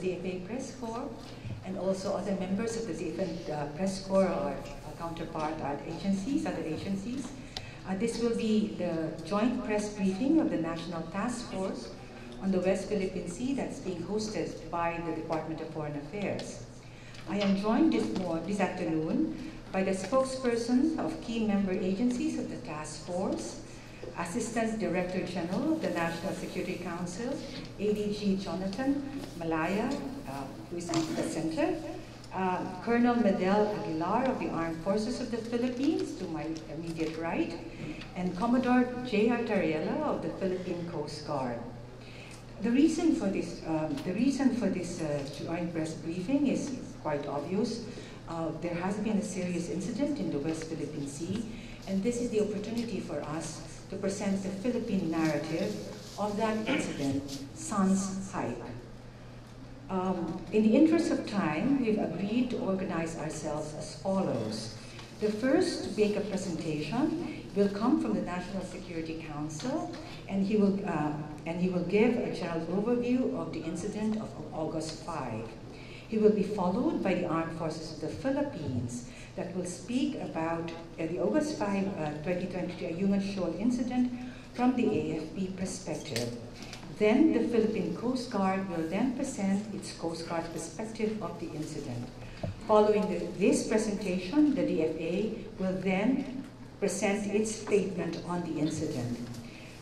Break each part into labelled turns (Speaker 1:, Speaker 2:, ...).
Speaker 1: DFA Press Corps, and also other members of the different Press Corps or counterpart other agencies. This will be the joint press briefing of the National Task Force on the West Philippine Sea that's being hosted by the Department of Foreign Affairs. I am joined this afternoon by the spokespersons of key member agencies of the task force, Assistant Director General of the National Security Council, ADG Jonathan Malaya, who is at the center, Colonel Medel Aguilar of the Armed Forces of the Philippines, to my immediate right, and Commodore J.R. Tariela of the Philippine Coast Guard. The reason for this joint press briefing is quite obvious. There has been a serious incident in the West Philippine Sea, and this is the opportunity for us to present the Philippine narrative of that incident, Sun's Hype. In the interest of time, we've agreed to organize ourselves as follows. The first to make a presentation will come from the National Security Council, and he will give a general overview of the incident of August 5. He will be followed by the Armed Forces of the Philippines that will speak about the August 5, 2023 Ayungin Shoal incident from the AFP perspective. Then the Philippine Coast Guard will then present its Coast Guard perspective of the incident. Following this presentation, the DFA will then present its statement on the incident.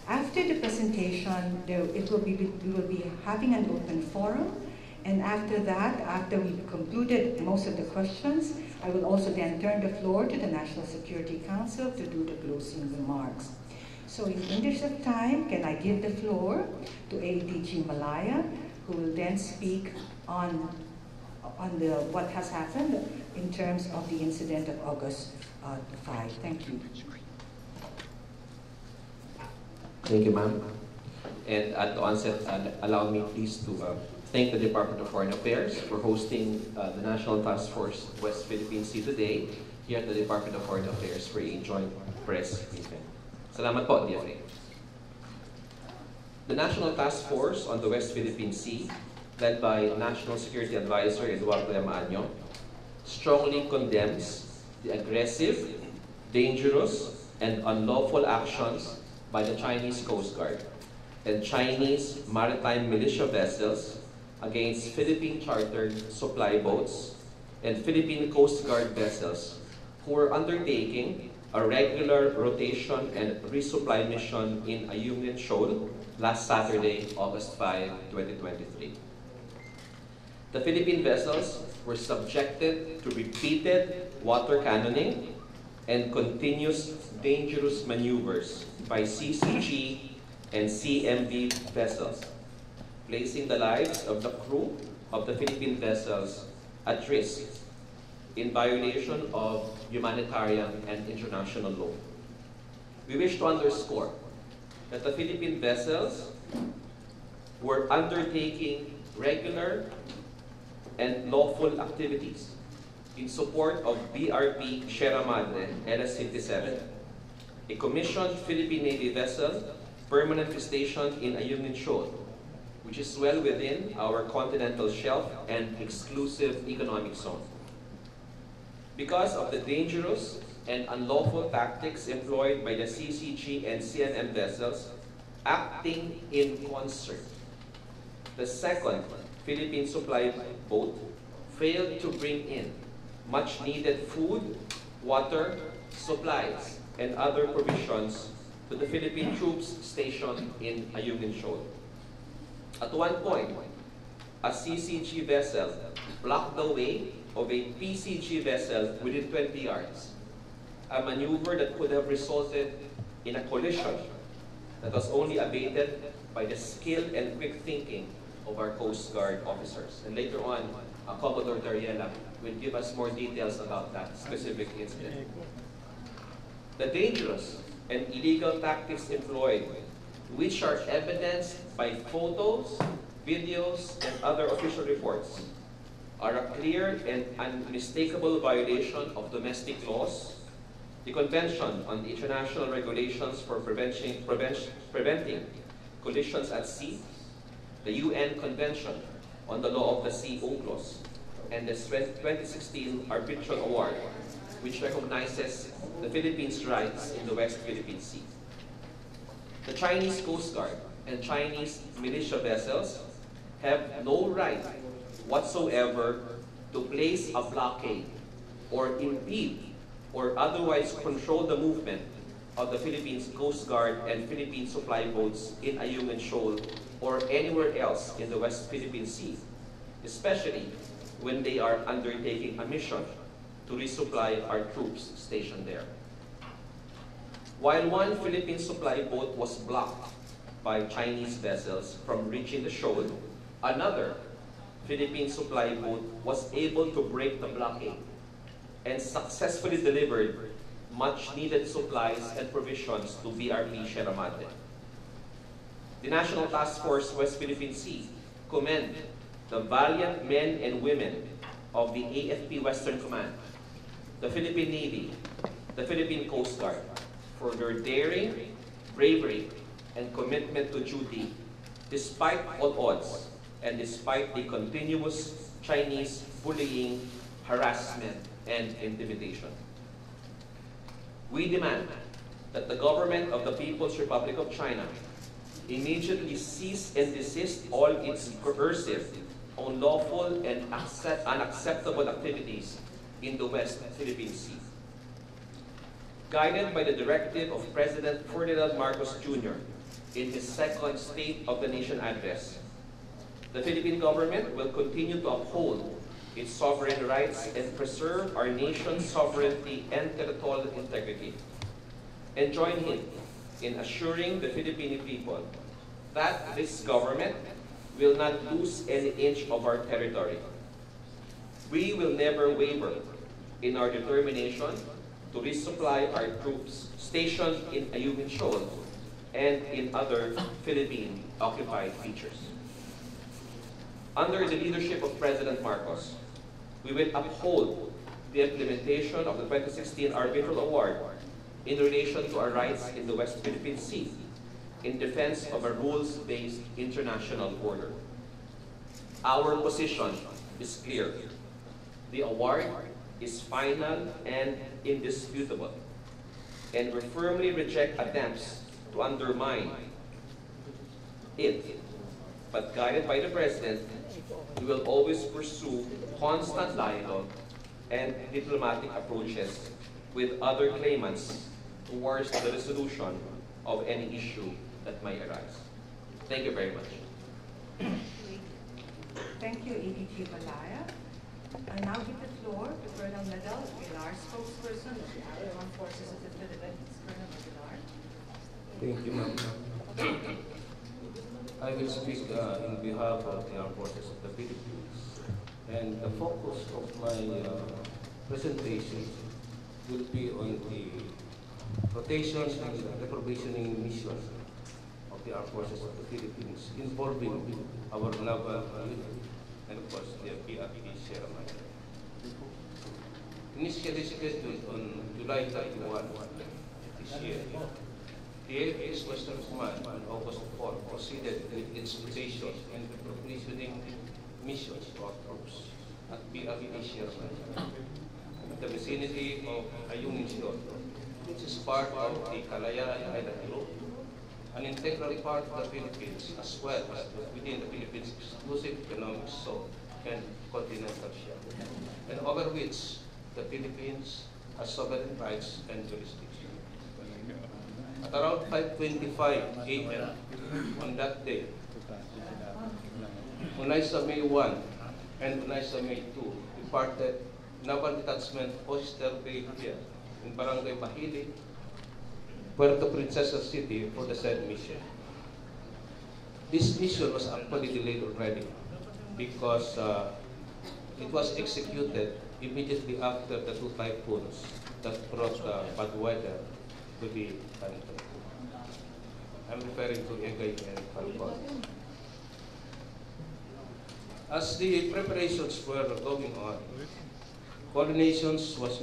Speaker 1: After the presentation, we will be having an open forum, and after that, after we've concluded most of the questions, I will also then turn the floor to the National Security Council to do the closing remarks. So in the interest of time, can I give the floor to ADG Malaya, who will then speak on what has happened in terms of the incident of August 5. Thank you.
Speaker 2: Thank you, ma'am. And at the onset, allow me please to thank the Department of Foreign Affairs for hosting the National Task Force West Philippine Sea today here at the Department of Foreign Affairs for a joint press briefing. Salamat po, DFA. The National Task Force on the West Philippine Sea, led by National Security Advisor Eduardo Yamaño, strongly condemns the aggressive, dangerous, and unlawful actions by the Chinese Coast Guard and Chinese maritime militia vessels against Philippine chartered supply boats and Philippine Coast Guard vessels who were undertaking a regular rotation and resupply mission in Ayungin Shoal last Saturday, August 5, 2023. The Philippine vessels were subjected to repeated water cannoning and continuous dangerous maneuvers by CCG and CMV vessels, placing the lives of the crew of the Philippine vessels at risk in violation of humanitarian and international law. We wish to underscore that the Philippine vessels were undertaking regular and lawful activities in support of BRP Sierra Madre LS-57, a commissioned Philippine Navy vessel permanently stationed in Ayungin Shoal, which is well within our continental shelf and exclusive economic zone. Because of the dangerous and unlawful tactics employed by the CCG and CNM vessels acting in concert, the second Philippine supply boat failed to bring in much needed food, water, supplies, and other provisions to the Philippine troops stationed in Ayungin Shoal. At one point, a CCG vessel blocked the way of a PCG vessel within 20 yards, a maneuver that could have resulted in a collision that was only abated by the skill and quick thinking of our Coast Guard officers. And later on, Commodore Tariela will give us more details about that specific incident. The dangerous and illegal tactics employed, which are evidenced by photos, videos, and other official reports, are a clear and unmistakable violation of domestic laws, the Convention on the International Regulations for Preventing Collisions at Sea, the UN Convention on the Law of the Sea UNCLOS and the 2016 Arbitral Award, which recognizes the Philippines' rights in the West Philippine Sea. The Chinese Coast Guard and Chinese militia vessels have no right whatsoever to place a blockade or impede or otherwise control the movement of the Philippines Coast Guard and Philippine supply boats in Ayungin Shoal or anywhere else in the West Philippine Sea, especially when they are undertaking a mission to resupply our troops stationed there. While one Philippine supply boat was blocked by Chinese vessels from reaching the shoal, another Philippine supply boat was able to break the blockade and successfully delivered much-needed supplies and provisions to BRP Sierra Madre. The National Task Force West Philippine Sea commend the valiant men and women of the AFP Western Command, the Philippine Navy, the Philippine Coast Guard for their daring, bravery, and commitment to duty despite all odds and despite the continuous Chinese bullying, harassment, and intimidation. We demand that the government of the People's Republic of China immediately cease and desist all its coercive, unlawful, and unacceptable activities in the West Philippine Sea. Guided by the directive of President Ferdinand Marcos Jr. in his second State of the Nation address, the Philippine government will continue to uphold its sovereign rights and preserve our nation's sovereignty and territorial integrity, and join him in assuring the Filipino people that this government will not lose any inch of our territory. We will never waver in our determination to resupply our troops stationed in Ayungin Shoal and in other Philippine-occupied features. Under the leadership of President Marcos, we will uphold the implementation of the 2016 Arbitral Award in relation to our rights in the West Philippine Sea in defense of a rules-based international order. Our position is clear. The award is final and indisputable, and we firmly reject attempts to undermine it. But guided by the President, we will always pursue constant dialogue and diplomatic approaches with other claimants towards the resolution of any issue that may arise. Thank you very much.
Speaker 1: Thank you, ADG Malaya. I now give the floor to Colonel Medal, Aguilar, spokesperson of the Armed Forces of the Philippines. Colonel Aguilar.
Speaker 3: Thank you, ma'am. I will speak in behalf of the Armed Forces of the Philippines. And the focus of my presentation will be on the rotation and the provisioning mission of the Armed Forces of the Philippines involving our naval unit and of course the BRP Sierra Madre. Initially scheduled on July 31 this year, the AFP's Western Command on August 4 proceeded with its rotation and the provisioning missions to our troops at BRP Sierra Madre, in the vicinity of Ayungin Shoal, which is part of the Kalayaan Island Group, an integral part of the Philippines, as well as within the Philippines' exclusive economic zone and continental shelf, and over which the Philippines has sovereign rights and jurisdiction. At around 5:25 a.m. on that day, UNISA May 1 and UNISA May 2 departed Naval Detachment Oyster Bay Pier in Barangay Bahili, Puerto Princesa City for the said mission. This mission was actually delayed already because it was executed immediately after the two typhoons that brought bad weather to the country. I'm referring to Egay and Falcon. As the preparations were going on, coordinations was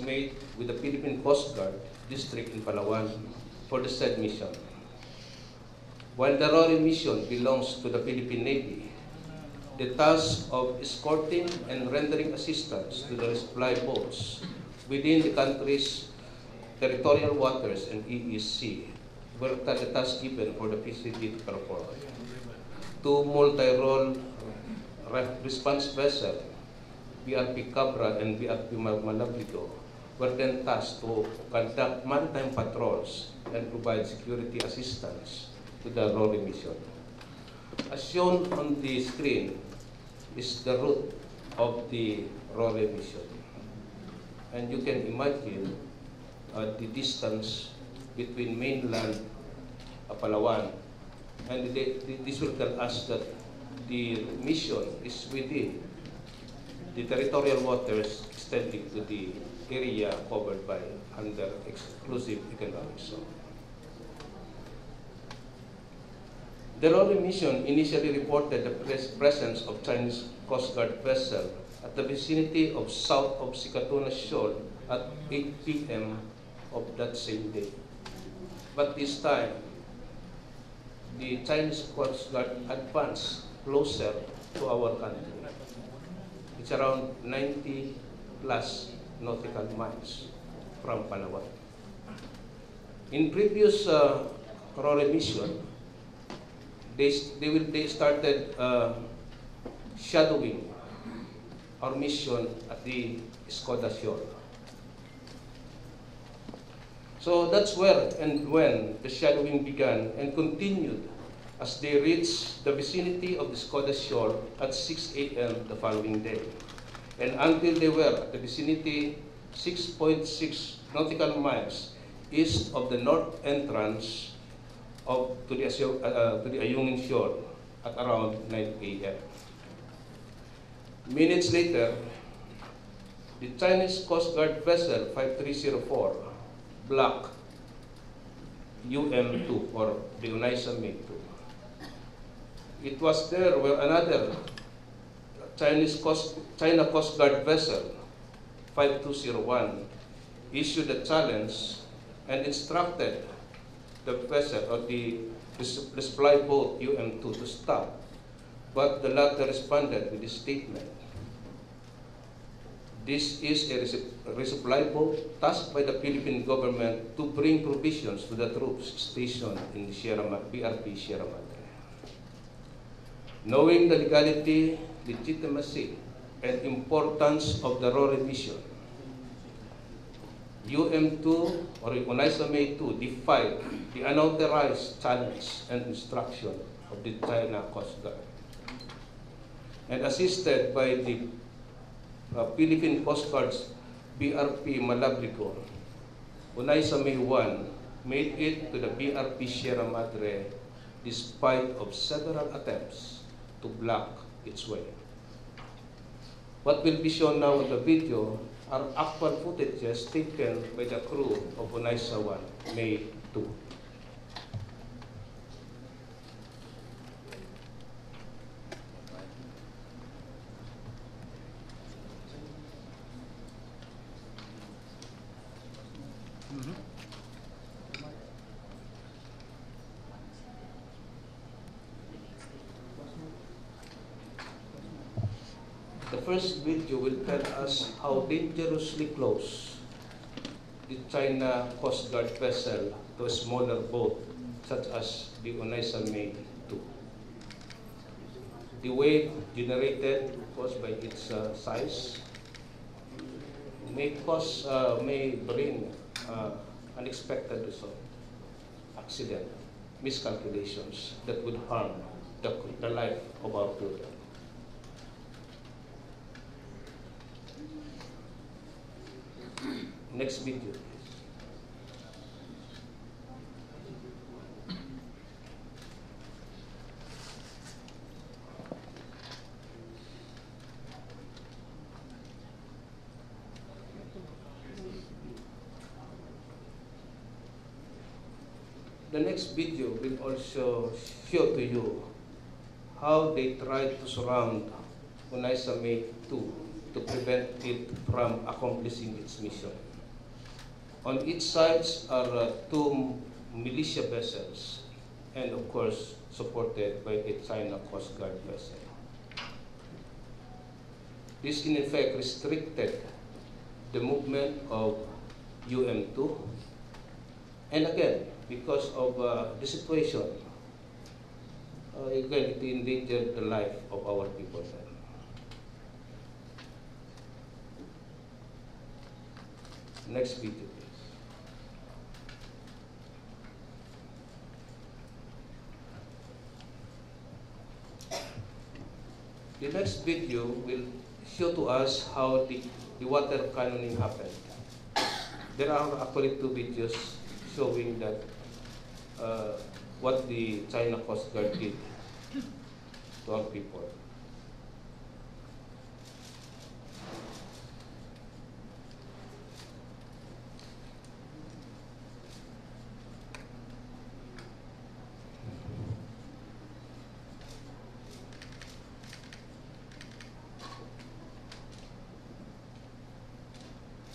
Speaker 3: made with the Philippine Coast Guard district in Palawan for the said mission. While the RORI mission belongs to the Philippine Navy, the task of escorting and rendering assistance to the supply boats within the country's territorial waters and EEC were the task given for the PCD to perform. Two multi-role response vessels, BRP Cabra and BRP Malabrigo, were then tasked to conduct maritime patrols and provide security assistance to the RORE mission. As shown on the screen is the route of the RORE mission. And you can imagine the distance between mainland Palawan, and this will tell us that the mission is within the territorial waters extending to the area covered by under exclusive economic zone. The RORE mission initially reported the presence of Chinese Coast Guard vessel at the vicinity of south of Sikatuna Shoal at 8 p.m. of that same day. But this time, the Chinese Coast Guard advanced closer to our country. It's around 90 plus nautical miles from Palawan. In previous RORE mission, they started shadowing our mission at the Skoda Shoal. So that's where and when the shadowing began and continued as they reached the vicinity of the Skoda Shoal at 6 a.m. the following day, and until they were at the vicinity 6.6 nautical miles east of the north entrance to the Ayungin Shoal at around 9 a.m. Minutes later, the Chinese Coast Guard vessel 5304 Block UM2 or the Unaisa-May 2. It was there where another China Coast Guard vessel 5201 issued a challenge and instructed the vessel or the supply boat UM2 to stop, but the latter responded with a statement. This is a resupply boat tasked by the Philippine government to bring provisions to the troops stationed in the BRP Sierra Madre. Knowing the legality, legitimacy, and importance of the RORE mission, UM2 or Unaisa-May 2 defied the unauthorized challenge and instruction of the China Coast Guard, and assisted by the Philippine Coast Guard's BRP Malabrigo, Unaisa-May 1 made it to the BRP Sierra Madre despite of several attempts to block its way. What will be shown now in the video are actual footages taken by the crew of Unaisa 1, May 2. The first video will tell us how dangerously close the China Coast Guard vessel to a smaller boat such as the Unaisa-May 2. The wave generated caused by its size may bring unexpected result, accident, miscalculations that would harm the life of our crew. Next video, please. The next video will also show to you how they tried to surround Unaisa-May 2 to prevent it from accomplishing its mission. On each side are two militia vessels and of course supported by a China Coast Guard vessel. This in effect restricted the movement of UM2. And again, because of the situation, again, it endangered the life of our people there. Next video, please. The next video will show to us how the water cannoning happened. There are actually two videos showing that what the China Coast Guard did to our people.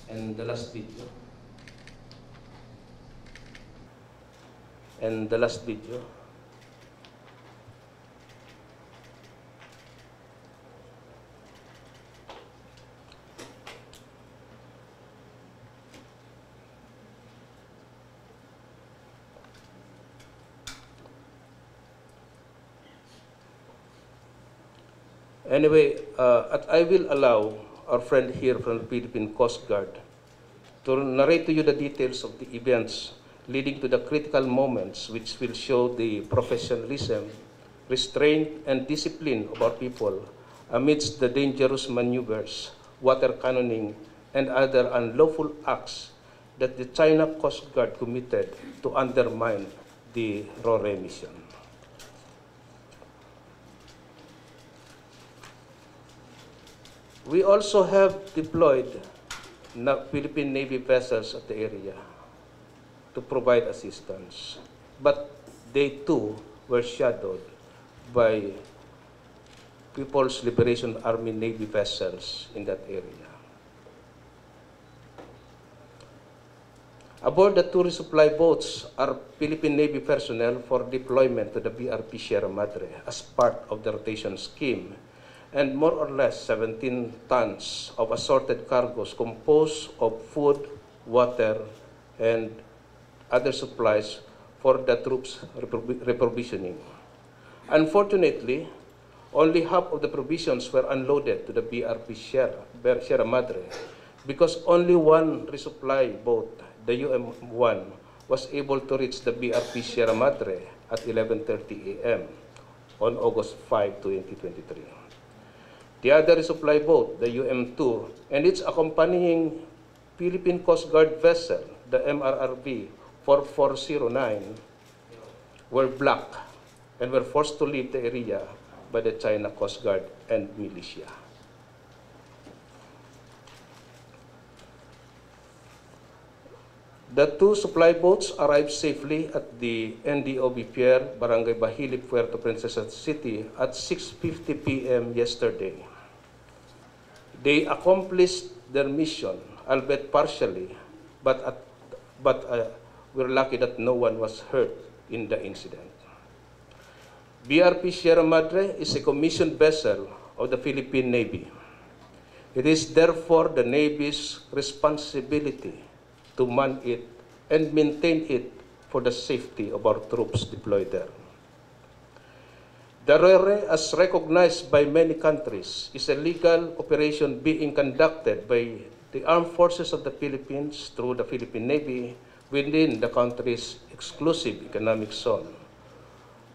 Speaker 3: And the last video. And the last video. Anyway, I will allow our friend here from the Philippine Coast Guard to narrate to you the details of the events leading to the critical moments which will show the professionalism, restraint, and discipline of our people amidst the dangerous maneuvers, water cannoning, and other unlawful acts that the China Coast Guard committed to undermine the RORE mission. We also have deployed Philippine Navy vessels at the area to provide assistance, but they too were shadowed by People's Liberation Army Navy vessels in that area. Aboard the two resupply boats are Philippine Navy personnel for deployment to the BRP Sierra Madre as part of the rotation scheme, and more or less 17 tons of assorted cargoes composed of food, water, and other supplies for the troops' reprovisioning. Unfortunately, only half of the provisions were unloaded to the BRP Sierra Madre because only one resupply boat, the UM1, was able to reach the BRP Sierra Madre at 11:30 a.m. on August 5, 2023. The other resupply boat, the UM2, and its accompanying Philippine Coast Guard vessel, the MRRV 4409, were blocked and were forced to leave the area by the China Coast Guard and militia. The two supply boats arrived safely at the NTF-WPS, Barangay Bahili, Puerto Princesa City at 6:50 p.m. yesterday. They accomplished their mission, albeit partially, but we're lucky that no one was hurt in the incident. BRP Sierra Madre is a commissioned vessel of the Philippine Navy. It is therefore the Navy's responsibility to man it and maintain it for the safety of our troops deployed there. The RORE, as recognized by many countries, is a legal operation being conducted by the Armed Forces of the Philippines through the Philippine Navy within the country's exclusive economic zone.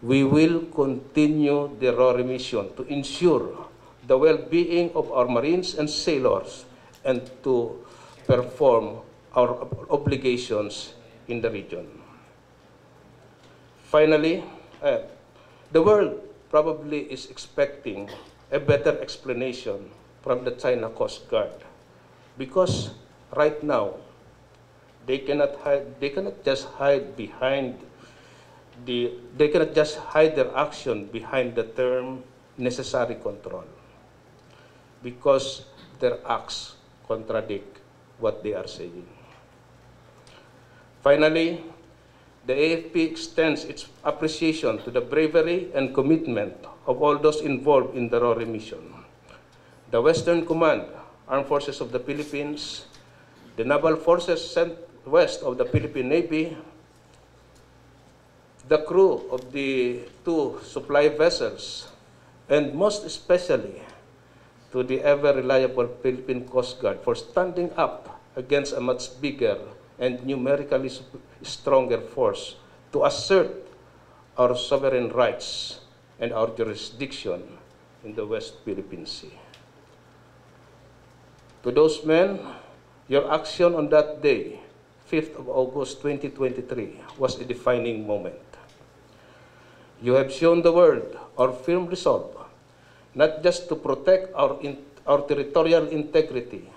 Speaker 3: We will continue the RORE mission to ensure the well-being of our Marines and sailors and to perform our obligations in the region. Finally, the world probably is expecting a better explanation from the China Coast Guard, because right now they cannot just hide their action behind the term necessary control, because their acts contradict what they are saying. Finally, the AFP extends its appreciation to the bravery and commitment of all those involved in the RORE mission. the Western Command, Armed Forces of the Philippines, the Naval Forces sent west of the Philippine Navy, the crew of the 2 supply vessels, and most especially to the ever-reliable Philippine Coast Guard for standing up against a much bigger and numerically stronger force to assert our sovereign rights and our jurisdiction in the West Philippine Sea. To those men, your action on that day, 5th of August 2023, was a defining moment. You have shown the world our firm resolve, not just to protect our territorial integrity,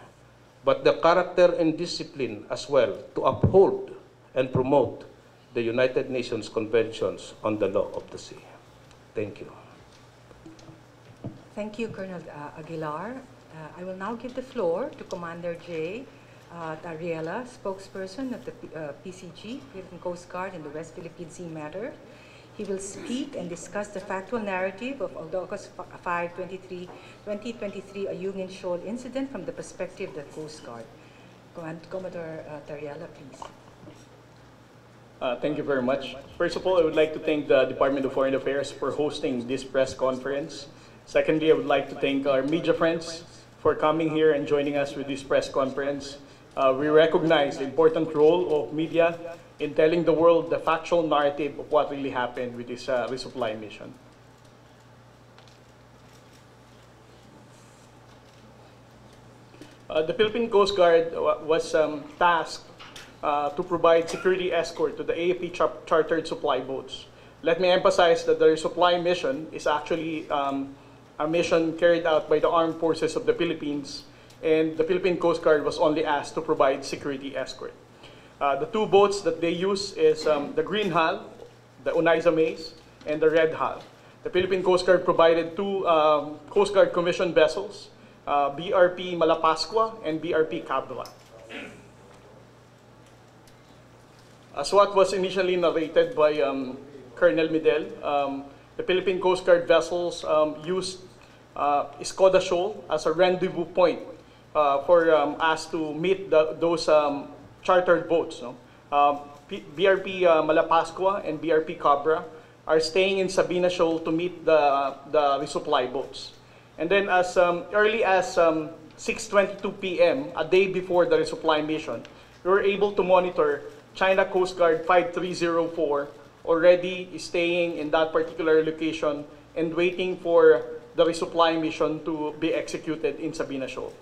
Speaker 3: but the character and discipline as well to uphold and promote the United Nations Conventions on the Law of the Sea. Thank you.
Speaker 1: Thank you, Colonel Aguilar. I will now give the floor to Commander J. Tariela, spokesperson of the PCG, Philippine Coast Guard in the West Philippine Sea matter. He will speak and discuss the factual narrative of August 5, 2023 Ayungin Shoal incident from the perspective of the Coast Guard. Commodore Tariela, please.
Speaker 4: Thank you very much. First of all, I would like to thank the Department of Foreign Affairs for hosting this press conference. Secondly, I would like to thank our media friends for coming here and joining us with this press conference. We recognize the important role of media in telling the world the factual narrative of what really happened with this resupply mission. The Philippine Coast Guard was tasked to provide security escort to the AFP chartered supply boats. Let me emphasize that the resupply mission is actually a mission carried out by the Armed Forces of the Philippines, and the Philippine Coast Guard was only asked to provide security escort. The 2 boats that they use is the green hull, the Unaiza Maze, and the red hull. The Philippine Coast Guard provided 2 Coast Guard commissioned vessels, BRP Malapascua and BRP Cabra. As what was initially narrated by Colonel Midel, the Philippine Coast Guard vessels used Escoda Shoal as a rendezvous point for us to meet those chartered boats. No? BRP Malapascua and BRP Cabra are staying in Sabina Shoal to meet the resupply boats. And then as early as 6:22 p.m., a day before the resupply mission, we were able to monitor China Coast Guard 5304 already staying in that particular location and waiting for the resupply mission to be executed in Sabina Shoal.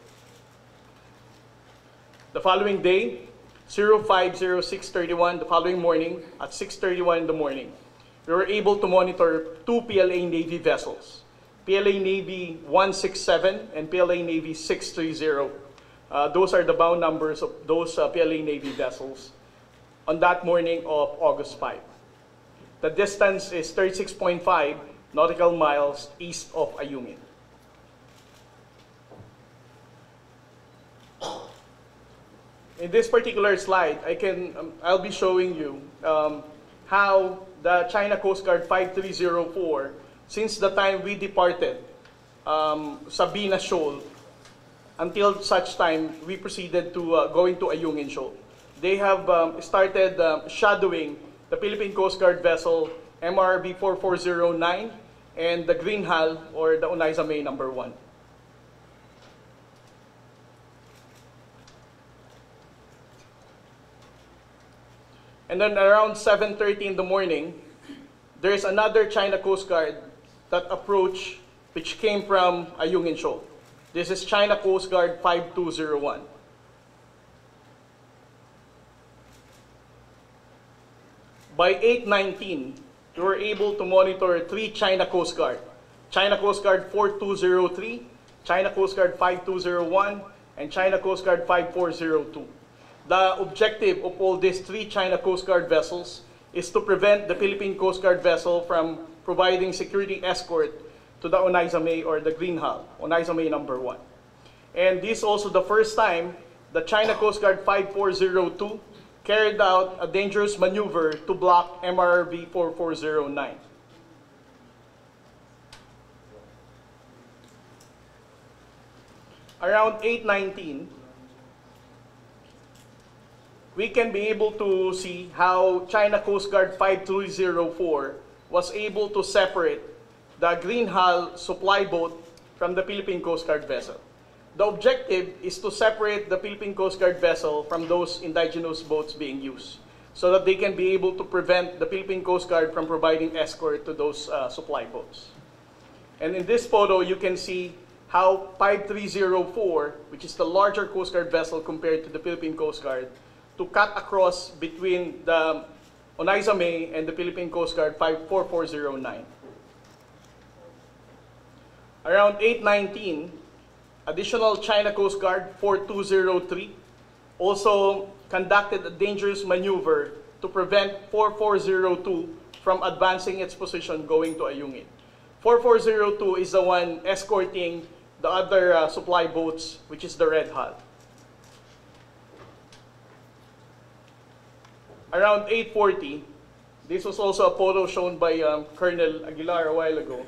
Speaker 4: The following day, 050631, the following morning, at 6:31 in the morning, we were able to monitor 2 PLA Navy vessels, PLA Navy 167 and PLA Navy 630. Those are the bound numbers of those PLA Navy vessels on that morning of August 5. The distance is 36.5 nautical miles east of Ayungin. In this particular slide, I'll be showing you how the China Coast Guard 5304, since the time we departed Sabina Shoal until such time we proceeded to going to Ayungin Shoal. They have started shadowing the Philippine Coast Guard vessel MRB 4409 and the Green Hull or the Unaiza May number 1. And then around 7:30 in the morning, there is another China Coast Guard that approached, which came from Ayungin Shoal. This is China Coast Guard 5201. By 8:19, we were able to monitor 3 China Coast Guard. China Coast Guard 4203, China Coast Guard 5201, and China Coast Guard 5402. The objective of all these 3 China Coast Guard vessels is to prevent the Philippine Coast Guard vessel from providing security escort to the Unaiza May or the Green Hull, Unaiza May number 1. And this is also the first time the China Coast Guard 5402 carried out a dangerous maneuver to block MRV 4409. around 8:19, we can be able to see how China Coast Guard 5304 was able to separate the green hull supply boat from the Philippine Coast Guard vessel. The objective is to separate the Philippine Coast Guard vessel from those indigenous boats being used, so that they can be able to prevent the Philippine Coast Guard from providing escort to those supply boats. And in this photo, you can see how 5304, which is the larger Coast Guard vessel compared to the Philippine Coast Guard, to cut across between the Oneida May and the Philippine Coast Guard 4409. Around 8:19, additional China Coast Guard 4203 also conducted a dangerous maneuver to prevent 4402 from advancing its position going to Ayungin. 4402 is the one escorting the other supply boats, which is the red hull. Around 8:40, this was also a photo shown by Colonel Aguilar a while ago.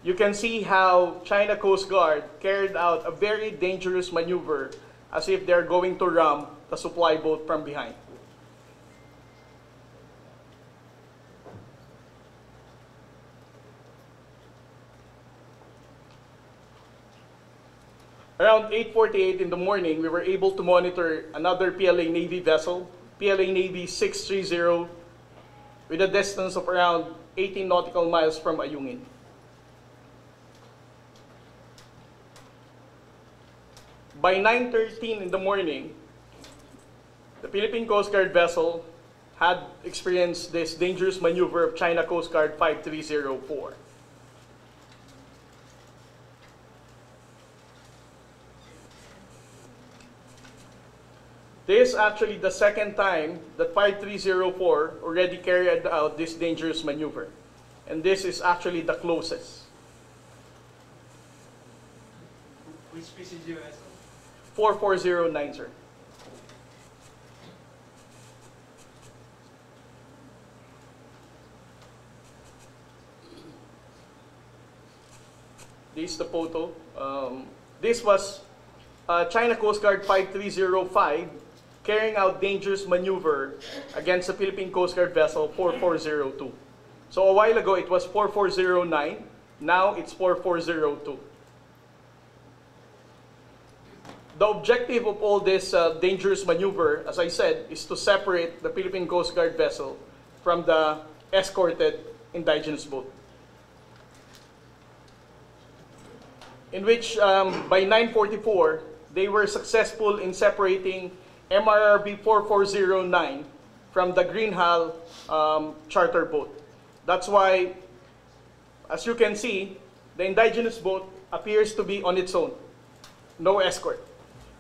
Speaker 4: You can see how China Coast Guard carried out a very dangerous maneuver as if they're going to ram the supply boat from behind. Around 8:48 in the morning, we were able to monitor another PLA Navy vessel, PLA Navy 630, with a distance of around 18 nautical miles from Ayungin. By 9:13 in the morning, the Philippine Coast Guard vessel had experienced this dangerous maneuver of China Coast Guard 5304. This is actually the second time that 5304 already carried out this dangerous maneuver. And this is actually the closest.
Speaker 5: Which PCG vessel?
Speaker 4: 4409, sir. This is the photo. This was China Coast Guard 5305 carrying out dangerous maneuver against the Philippine Coast Guard vessel 4402. So a while ago it was 4409, now it's 4402. The objective of all this dangerous maneuver, as I said, is to separate the Philippine Coast Guard vessel from the escorted indigenous boat. In which, by 9:44, they were successful in separating MRRB 4409 from the green hull charter boat. That's why, as you can see, the indigenous boat appears to be on its own, no escort.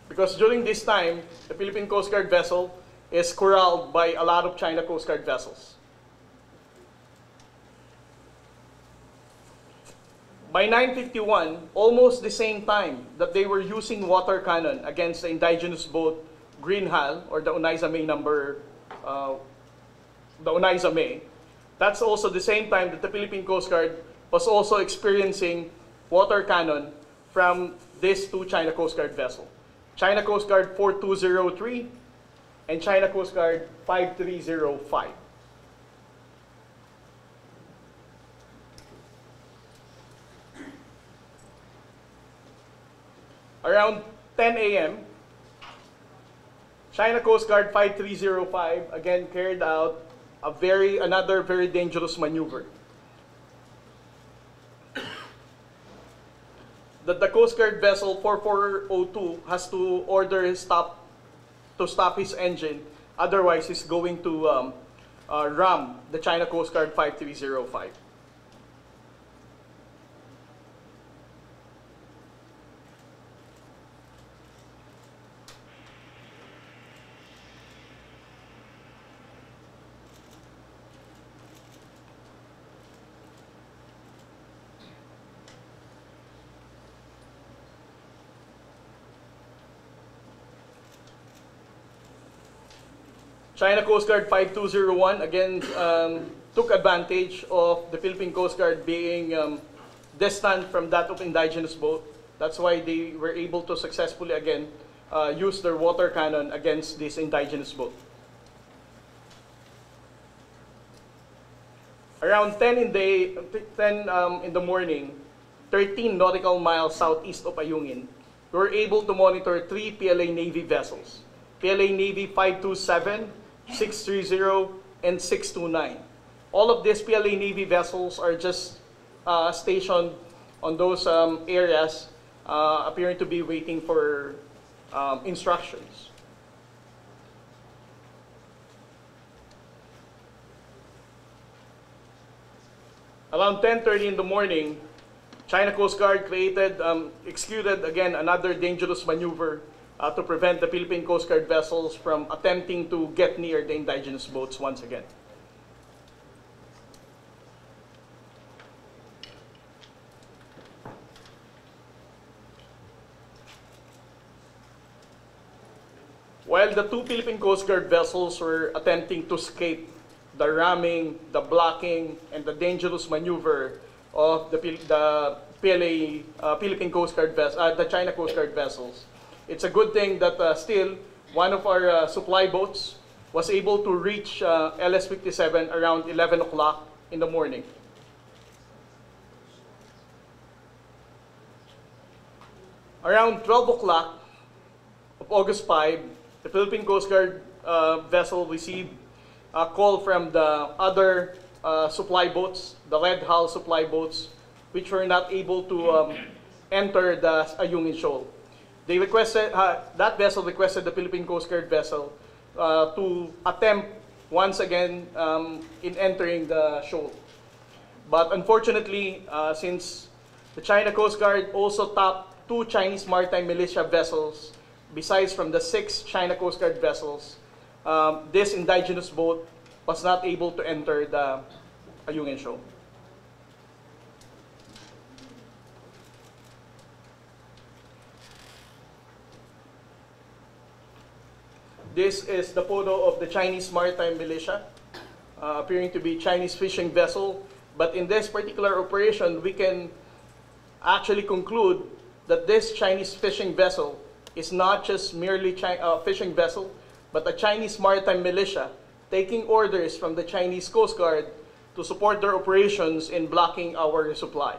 Speaker 4: Because during this time, the Philippine Coast Guard vessel is corralled by a lot of China Coast Guard vessels. By 9:51, almost the same time that they were using water cannon against the indigenous boat Green Hull, or the Oneida May number, the Oneida May, that's also the same time that the Philippine Coast Guard was also experiencing water cannon from these two China Coast Guard vessels. China Coast Guard 4203 and China Coast Guard 5305. Around 10 a.m., China Coast Guard 5305 again carried out another very dangerous maneuver. That the Coast Guard vessel 4402 has to order stop his engine, otherwise he's going to ram the China Coast Guard 5305. China Coast Guard 5201 again took advantage of the Philippine Coast Guard being distant from that of indigenous boat That's why they were able to successfully again use their water cannon against this indigenous boat. Around 10 in the morning, 13 nautical miles southeast of Ayungin, we were able to monitor 3 PLA Navy vessels. PLA Navy 527, 630, and 629. All of these PLA Navy vessels are just stationed on those areas, appearing to be waiting for instructions. Around 10:30 in the morning, China Coast Guard executed again another dangerous maneuver to prevent the Philippine Coast Guard vessels from attempting to get near the indigenous boats once again. While the 2 Philippine Coast Guard vessels were attempting to escape the ramming, the blocking, and the dangerous maneuver of the Philippine Coast Guard the China Coast Guard vessels, it's a good thing that still one of our supply boats was able to reach LS-57 around 11 o'clock in the morning. Around 12 o'clock of August 5, the Philippine Coast Guard vessel received a call from the other supply boats, the red hull supply boats, which were not able to enter the Ayungin Shoal. They requested, that vessel requested the Philippine Coast Guard vessel to attempt once again in entering the shoal. But unfortunately, since the China Coast Guard also tapped 2 Chinese maritime militia vessels, besides from the 6 China Coast Guard vessels, this indigenous boat was not able to enter the Ayungin Shoal. This is the photo of the Chinese maritime militia, appearing to be Chinese fishing vessel. But in this particular operation, we can actually conclude that this Chinese fishing vessel is not just merely a fishing vessel, but a Chinese maritime militia taking orders from the Chinese Coast Guard to support their operations in blocking our supply.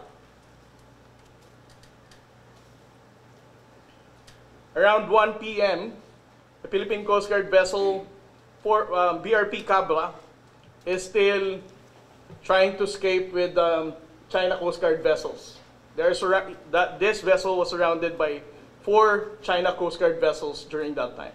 Speaker 4: Around 1 p.m., the Philippine Coast Guard vessel for BRP Cabra is still trying to escape with China Coast Guard vessels. This vessel was surrounded by 4 China Coast Guard vessels during that time.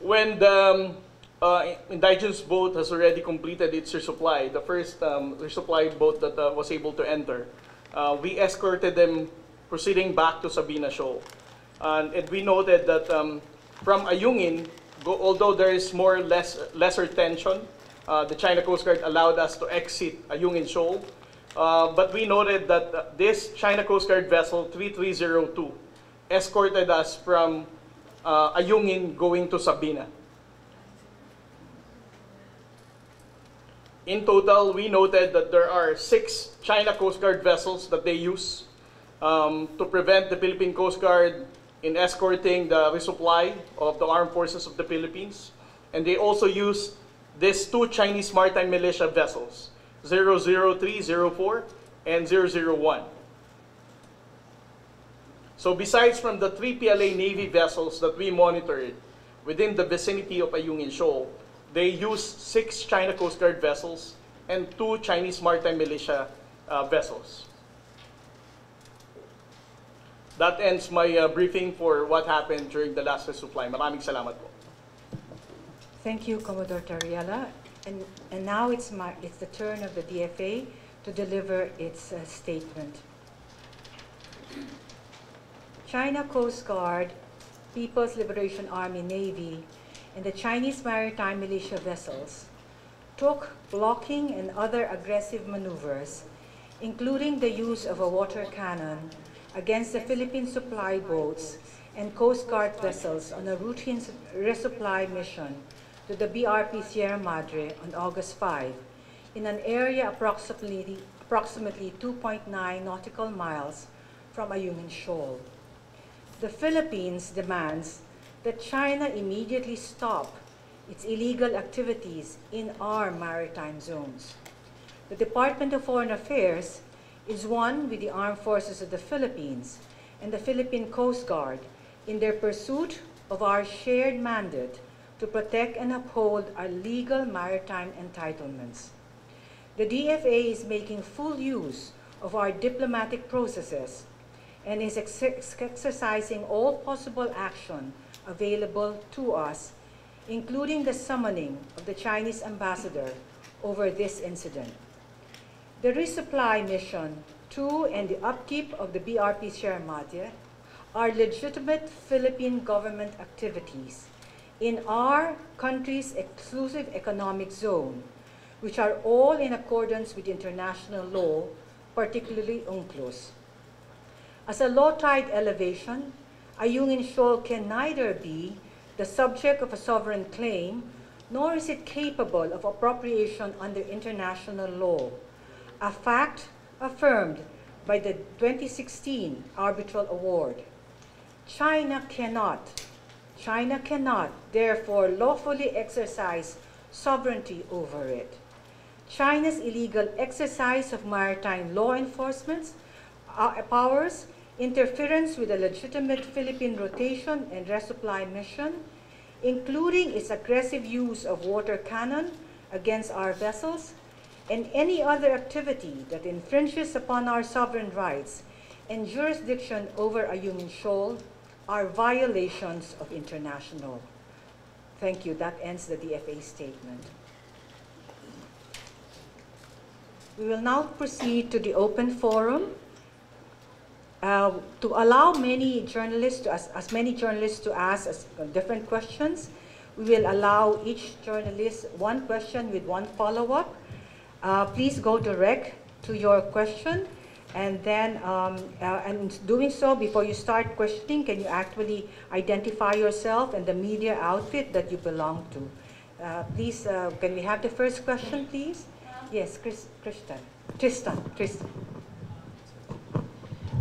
Speaker 4: When the indigenous boat has already completed its resupply, the first resupply boat that was able to enter, we escorted them proceeding back to Sabina Shoal. And we noted that from Ayungin, although there is lesser tension, the China Coast Guard allowed us to exit Ayungin Shoal. But we noted that this China Coast Guard vessel 3302 escorted us from Ayungin going to Sabina. In total, we noted that there are 6 China Coast Guard vessels that they use to prevent the Philippine Coast Guard in escorting the resupply of the armed forces of the Philippines. And they also use these 2 Chinese maritime militia vessels, 00304 and 001. So besides from the 3 PLA Navy vessels that we monitored within the vicinity of Ayungin Shoal, they used 6 China Coast Guard vessels and 2 Chinese maritime militia vessels. That ends my briefing for what happened during the last resupply. Maraming salamat po.
Speaker 1: Thank you, Commodore Tariela. And now it's the turn of the DFA to deliver its statement. China Coast Guard, People's Liberation Army Navy, and the Chinese maritime militia vessels took blocking and other aggressive maneuvers, including the use of a water cannon against the Philippine supply boats and Coast Guard vessels on a routine resupply mission to the BRP Sierra Madre on August 5 in an area approximately 2.9 nautical miles from Ayungin Shoal. The Philippines demands that China immediately stop its illegal activities in our maritime zones. The Department of Foreign Affairs is one with the Armed Forces of the Philippines and the Philippine Coast Guard in their pursuit of our shared mandate to protect and uphold our legal maritime entitlements. The DFA is making full use of our diplomatic processes and is exercising all possible action available to us, including the summoning of the Chinese ambassador over this incident. The resupply mission to and the upkeep of the BRP Sierra Madre are legitimate Philippine government activities in our country's exclusive economic zone, which are all in accordance with international law, particularly UNCLOS. As a low tide elevation, Ayungin Shoal can neither be the subject of a sovereign claim, nor is it capable of appropriation under international law, a fact affirmed by the 2016 arbitral award. China cannot, therefore, lawfully exercise sovereignty over it. China's illegal exercise of maritime law enforcement powers, interference with a legitimate Philippine rotation and resupply mission, including its aggressive use of water cannon against our vessels, and any other activity that infringes upon our sovereign rights and jurisdiction over Ayungin Shoal are violations of international law. Thank you. That ends the DFA statement. We will now proceed to the open forum. To allow many journalists, as many journalists to ask different questions, we will allow each journalist one question with one follow-up. Please go direct to your question, and then, and doing so, before you start questioning, can you actually identify yourself and the media outfit that you belong to? Please, can we have the first question, please? Yes, Tristan.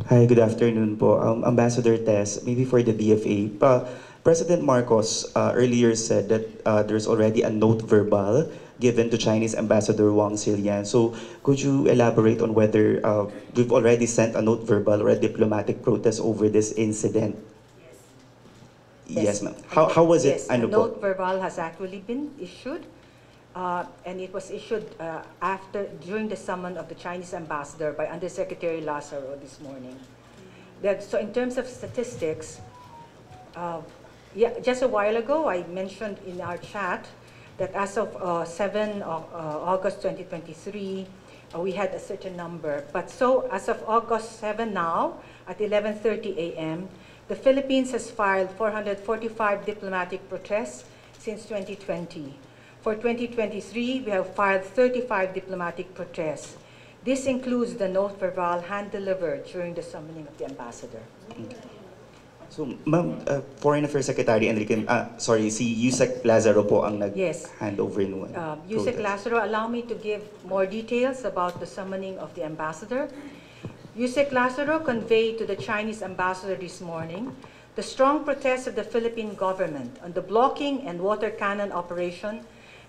Speaker 6: Hi, good afternoon po. Ambassador Tess, maybe for the DFA. President Marcos earlier said that there's already a note verbal given to Chinese Ambassador Wang Xilian. So could you elaborate on whether we've already sent a note verbal or a diplomatic protest over this incident? Yes, ma'am. How was it?
Speaker 1: Yes, a note verbal has actually been issued, and it was issued during the summon of the Chinese ambassador by Undersecretary Lazaro this morning. So in terms of statistics, just a while ago I mentioned in our chat that as of 7 August 2023, we had a certain number. But so as of August 7 now, at 11:30 a.m., the Philippines has filed 445 diplomatic protests since 2020. For 2023, we have filed 35 diplomatic protests. This includes the note verbal hand-delivered during the summoning of the ambassador.
Speaker 6: So, Ma'am, Foreign Affairs Secretary Enrique, si Yusek Lazaro po ang nag-hand over noon.
Speaker 1: Yusek Lazaro, allow me to give more details about the summoning of the ambassador. Yusek Lazaro conveyed to the Chinese ambassador this morning the strong protest of the Philippine government on the blocking and water cannon operation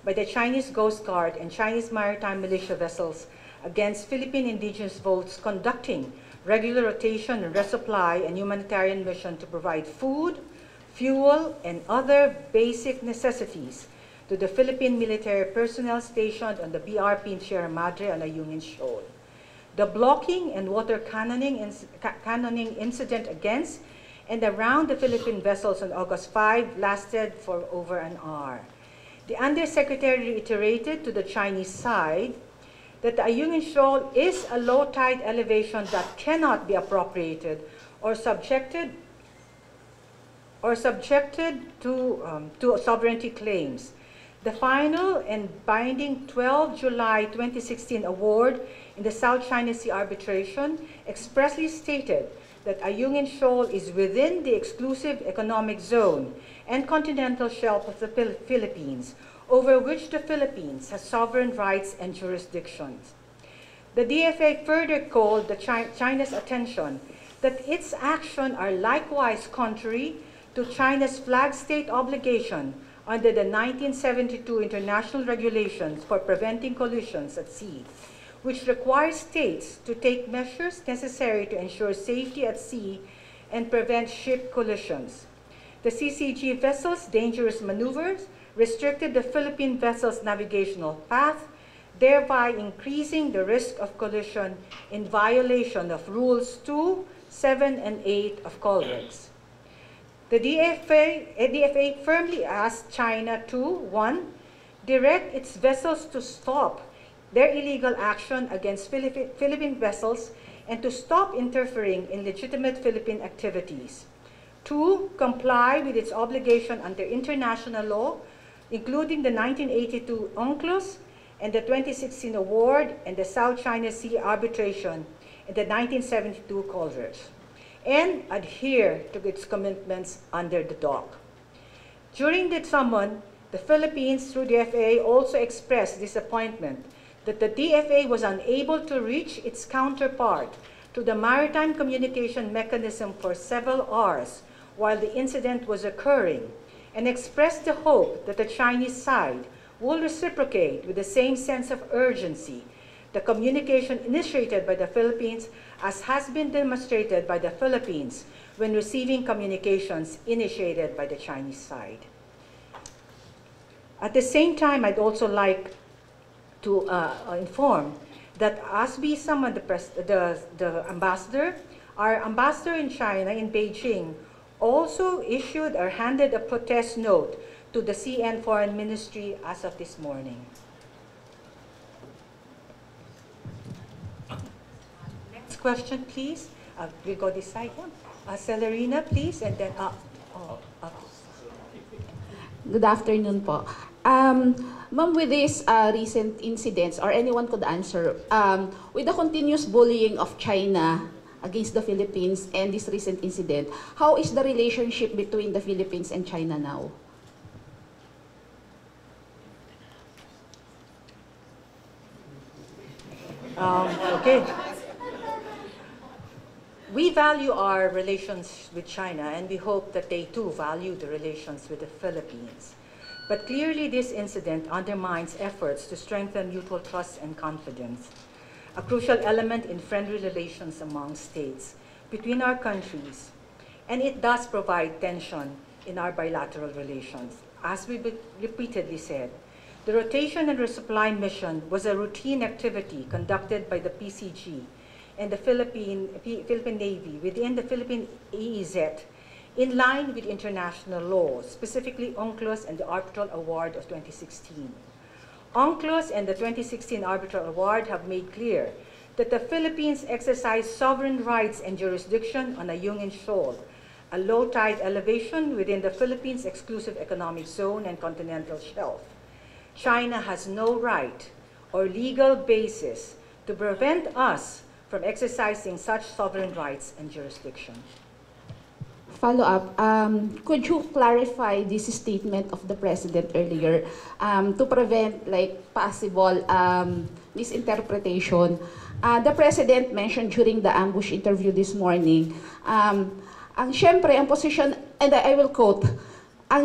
Speaker 1: by the Chinese Coast Guard and Chinese maritime militia vessels against Philippine indigenous boats conducting regular rotation and resupply and humanitarian mission to provide food, fuel, and other basic necessities to the Philippine military personnel stationed on the BRP in Sierra Madre and Ayungin Shoal. The blocking and water cannoning incident against and around the Philippine vessels on August 5 lasted for over an hour. The Undersecretary reiterated to the Chinese side that the Ayungin Shoal is a low tide elevation that cannot be appropriated or subjected to sovereignty claims. The final and binding 12 July 2016 award in the South China Sea arbitration expressly stated that Ayungin Shoal is within the exclusive economic zone and continental shelf of the Philippines, over which the Philippines has sovereign rights and jurisdictions. The DFA further called China's attention that its actions are likewise contrary to China's flag state obligation under the 1972 International Regulations for Preventing Collisions at Sea, which requires states to take measures necessary to ensure safety at sea and prevent ship collisions. The CCG vessel's dangerous maneuvers restricted the Philippine vessel's navigational path, thereby increasing the risk of collision in violation of Rules 2, 7, and 8 of COLREGS. The DFA firmly asked China to, 1, direct its vessels to stop their illegal action against Philippine vessels and to stop interfering in legitimate Philippine activities. 2, comply with its obligation under international law, including the 1982 UNCLOS and the 2016 award and the South China Sea arbitration and the 1972 COLREGS, and adhere to its commitments under the dock. During the summon, the Philippines, through the DFA, also expressed disappointment that the DFA was unable to reach its counterpart to the maritime communication mechanism for several hours while the incident was occurring, and expressed the hope that the Chinese side will reciprocate with the same sense of urgency the communication initiated by the Philippines, as has been demonstrated by the Philippines when receiving communications initiated by the Chinese side. At the same time, I'd also like to inform that as we summoned the ambassador, our ambassador in China, in Beijing, also issued or handed a protest note to the CN Foreign Ministry as of this morning. Next question, please. We'll go this side. Celerina, please, and then
Speaker 7: Good afternoon po. Ma'am, with these recent incidents, or anyone could answer, with the continuous bullying of China against the Philippines and this recent incident, how is the relationship between the Philippines and China now?
Speaker 1: Okay. We value our relations with China, and we hope that they too value the relations with the Philippines. But clearly this incident undermines efforts to strengthen mutual trust and confidence, a crucial element in friendly relations among states between our countries. And it does provide tension in our bilateral relations. As we repeatedly said, the rotation and resupply mission was a routine activity conducted by the PCG and the Philippine Navy within the Philippine EEZ in line with international law, specifically UNCLOS and the Arbitral Award of 2016. UNCLOS and the 2016 Arbitral Award have made clear that the Philippines exercise sovereign rights and jurisdiction on Ayungin Shoal, a low tide elevation within the Philippines' exclusive economic zone and continental shelf. China has no right or legal basis to prevent us from exercising such sovereign rights and jurisdiction.
Speaker 7: Follow-up, could you clarify this statement of the President earlier to prevent possible misinterpretation? The President mentioned during the ambush interview this morning, syempre ang posisyon, and I will quote,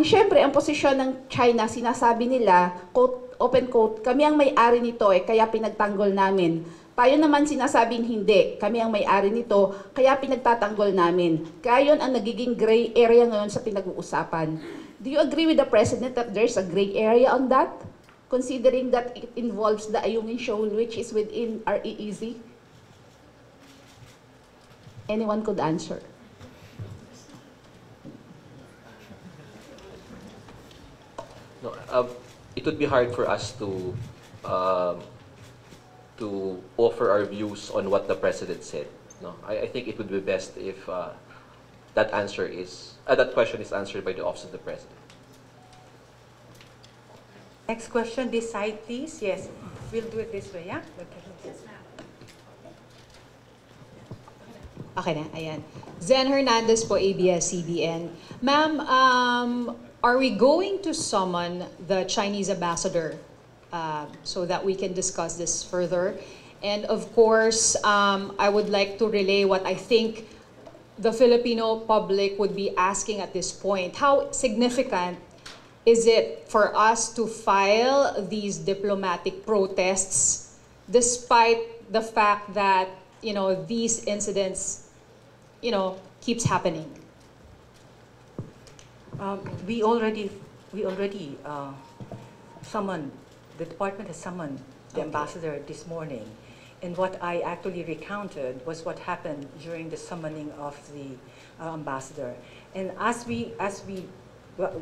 Speaker 7: syempre ang posisyon ng China, sinasabi nila, quote, open quote, kami ang may-ari nito kaya pinagtanggol namin. Tayo naman sinasabing hindi, kami ang may-ari nito, kaya pinagtatanggol namin. Kaya yun ang nagiging gray area ngayon sa pinag-uusapan. Do you agree with the President that there's a gray area on that? Considering that it involves the Ayungin Shoal, which is within our EEZ? Anyone could answer.
Speaker 2: No, it would be hard for us to offer our views on what the President said. No, I think it would be best if that question is answered by the Office of the President.
Speaker 1: Next question, this side, please. Yes, we'll do it this way, yeah? Okay.
Speaker 8: Okay na, ayan. Zen Hernandez po, ABS-CBN. Ma'am, are we going to summon the Chinese ambassador so that we can discuss this further? And of course, I would like to relay what I think the Filipino public would be asking at this point. How significant is it for us to file these diplomatic protests despite the fact that, you know, these incidents, you know, keeps happening?
Speaker 1: We already summoned, the department has summoned the ambassador this morning. And what I actually recounted was what happened during the summoning of the ambassador. And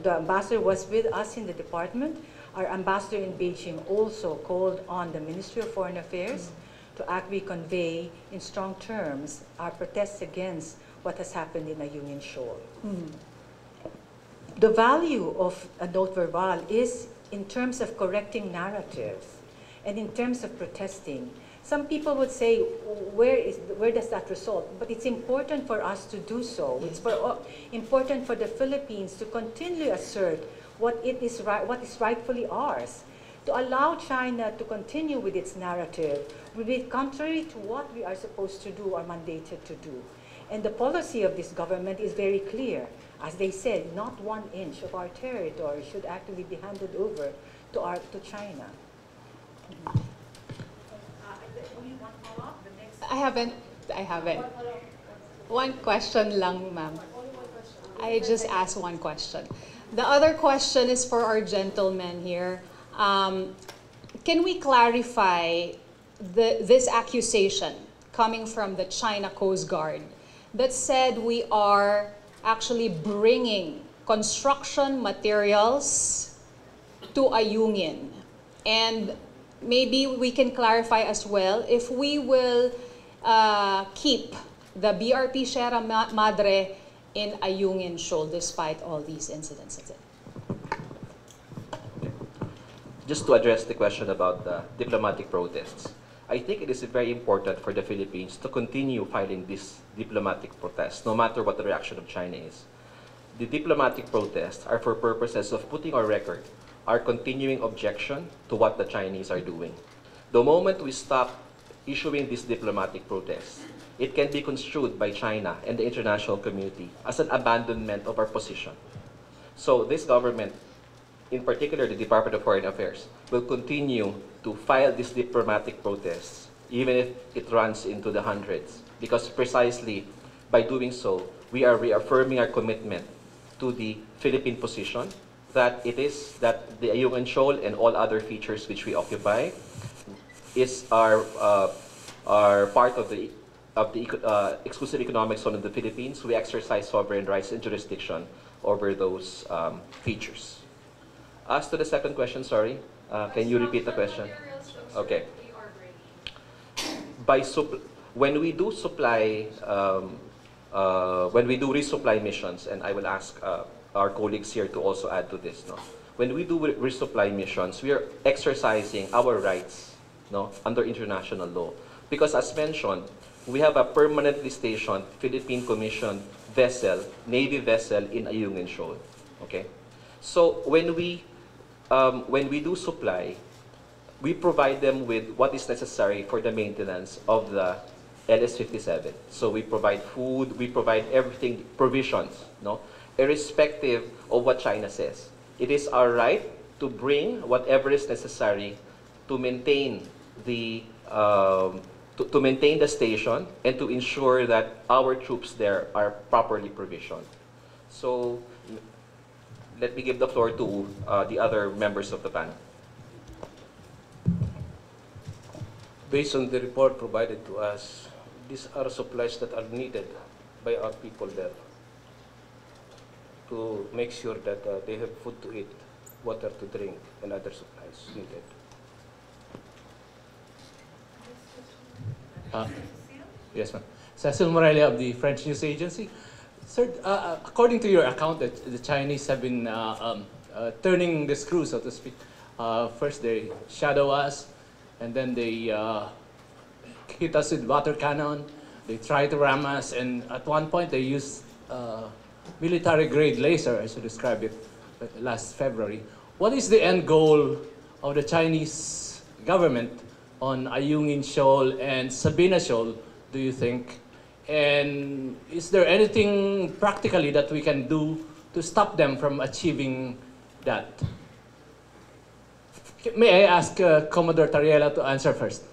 Speaker 1: the ambassador was with us in the department. Our ambassador in Beijing also called on the Ministry of Foreign Affairs to actually convey in strong terms our protests against what has happened in Ayungin Shoal. The value of a note verbal is in terms of correcting narratives and in terms of protesting. Some people would say, where does that result? But it's important for us to do so. It's important for the Philippines to continually assert what is rightfully ours. To allow China to continue with its narrative will be contrary to what we are supposed to do or mandated to do. And the policy of this government is very clear. As they said, not 1 inch of our territory should actually be handed over to China.
Speaker 8: I haven't. One question lang, ma'am. I just asked one question. The other question is for our gentlemen here. Can we clarify this accusation coming from the China Coast Guard that said we are actually bringing construction materials to Ayungin? And maybe we can clarify as well if we will keep the BRP Sierra Madre in Ayungin Shoal despite all these incidents. That's it.
Speaker 2: Just to address the question about the diplomatic protests, I think it is very important for the Philippines to continue filing these diplomatic protests, no matter what the reaction of China is. The diplomatic protests are for purposes of putting on record our continuing objection to what the Chinese are doing. The moment we stop issuing these diplomatic protests, it can be construed by China and the international community as an abandonment of our position. So this government, in particular the Department of Foreign Affairs, will continue to file these diplomatic protests, even if it runs into the hundreds, because precisely by doing so, we are reaffirming our commitment to the Philippine position that it is that the Ayungin Shoal and all other features which we occupy is our part of the exclusive economic zone of the Philippines. We exercise sovereign rights and jurisdiction over those features. As to the second question, sorry, can you repeat the question? Okay. When we do supply, when we do resupply missions, and I will ask our colleagues here to also add to this, no? When we do resupply missions, we are exercising our rights, no, under international law. Because as mentioned, we have a permanently stationed Philippine commissioned vessel, Navy vessel in Ayungin Shoal. Okay? So when we do supply, we provide them with what is necessary for the maintenance of the LS-57. So we provide food, we provide everything, provisions, no? Irrespective of what China says. It is our right to bring whatever is necessary to maintain the to maintain the station and to ensure that our troops there are properly provisioned. So let me give the floor to the other members of the panel.
Speaker 3: Based on the report provided to us, these are supplies that are needed by our people there to make sure that they have food to eat, water to drink, and other supplies needed.
Speaker 9: Yes, ma'am. Cecil Morelli of the French News Agency. Sir, according to your account, that the Chinese have been turning the screw, so to speak, First they shadow us, and then they hit us with water cannon. They try to ram us, and at one point they used military-grade laser, as you described it last February. What is the end goal of the Chinese government on Ayungin Shoal and Sabina Shoal, do you think? And is there anything practically that we can do to stop them from achieving that? May I ask Commodore Tariela to answer first?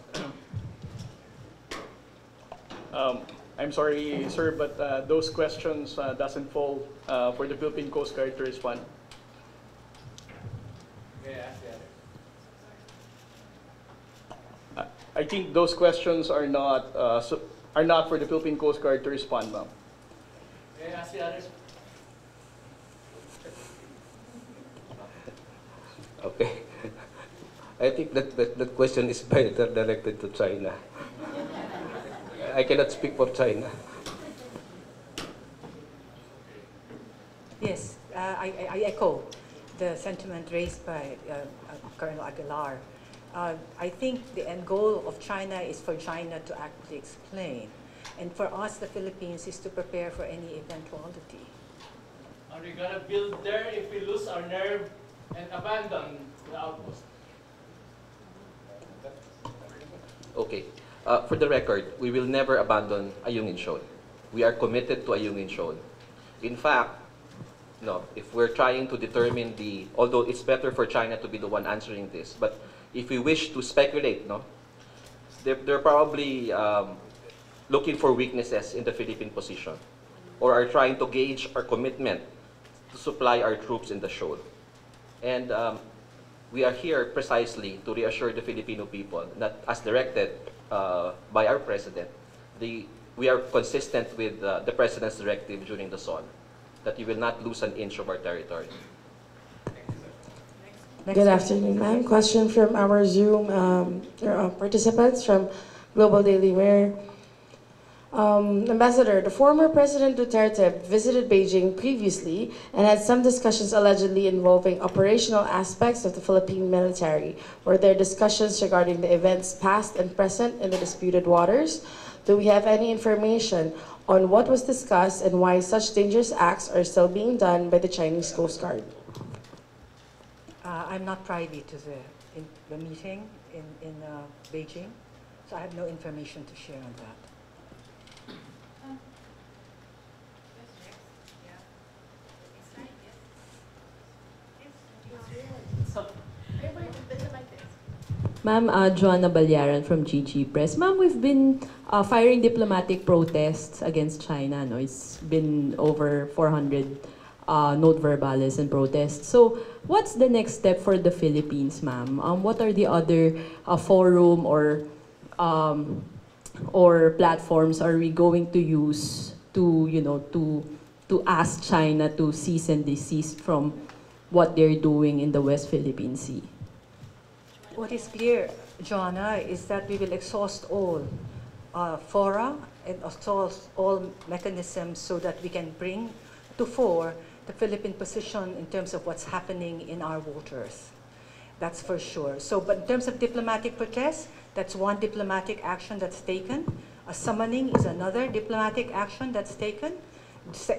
Speaker 4: I'm sorry, sir, but those questions doesn't fall for the Philippine Coast Guard to respond.
Speaker 9: May I ask the other?
Speaker 4: I think those questions are not for the Philippine Coast Guard to respond, ma'am.
Speaker 9: May I ask the others?
Speaker 3: Okay. I think that question is better directed to China. I cannot speak for China.
Speaker 1: Yes, I echo the sentiment raised by Colonel Aguilar. I think the end goal of China is for China to actually explain. And for us, the Philippines, is to prepare for any eventuality.
Speaker 9: Are we going to build there if we lose our nerve and abandon the outpost?
Speaker 2: Okay. For the record, we will never abandon Ayungin Shoal. We are committed to Ayungin Shoal. In fact, no, if we're trying to determine although it's better for China to be the one answering this, but if we wish to speculate, no, they're probably looking for weaknesses in the Philippine position, or are trying to gauge our commitment to supply our troops in the shoal. And we are here precisely to reassure the Filipino people that, as directed by our President, we are consistent with the President's directive during the SON, that you will not lose an inch of our territory.
Speaker 10: Good afternoon, ma'am. Question from our Zoom participants from Global Daily Mail. Ambassador, the former President Duterte visited Beijing previously and had some discussions allegedly involving operational aspects of the Philippine military. Were there discussions regarding the events past and present in the disputed waters? Do we have any information on what was discussed and why such dangerous acts are still being done by the Chinese Coast Guard?
Speaker 1: I'm not privy to the meeting in Beijing, so I have no information to share on that.
Speaker 11: Ma'am, Joanna Balyaran from GG Press. Ma'am, we've been firing diplomatic protests against China. No? It's been over 400 note verbales and protests. So what's the next step for the Philippines, ma'am? What are the other forum or platforms are we going to use to, to ask China to cease and desist from what they're doing in the West Philippine Sea?
Speaker 1: What is clear, Joanna, is that we will exhaust all fora and exhaust all mechanisms so that we can bring to fore the Philippine position in terms of what's happening in our waters. That's for sure. So, but in terms of diplomatic protest, that's one diplomatic action that's taken. A summoning is another diplomatic action that's taken.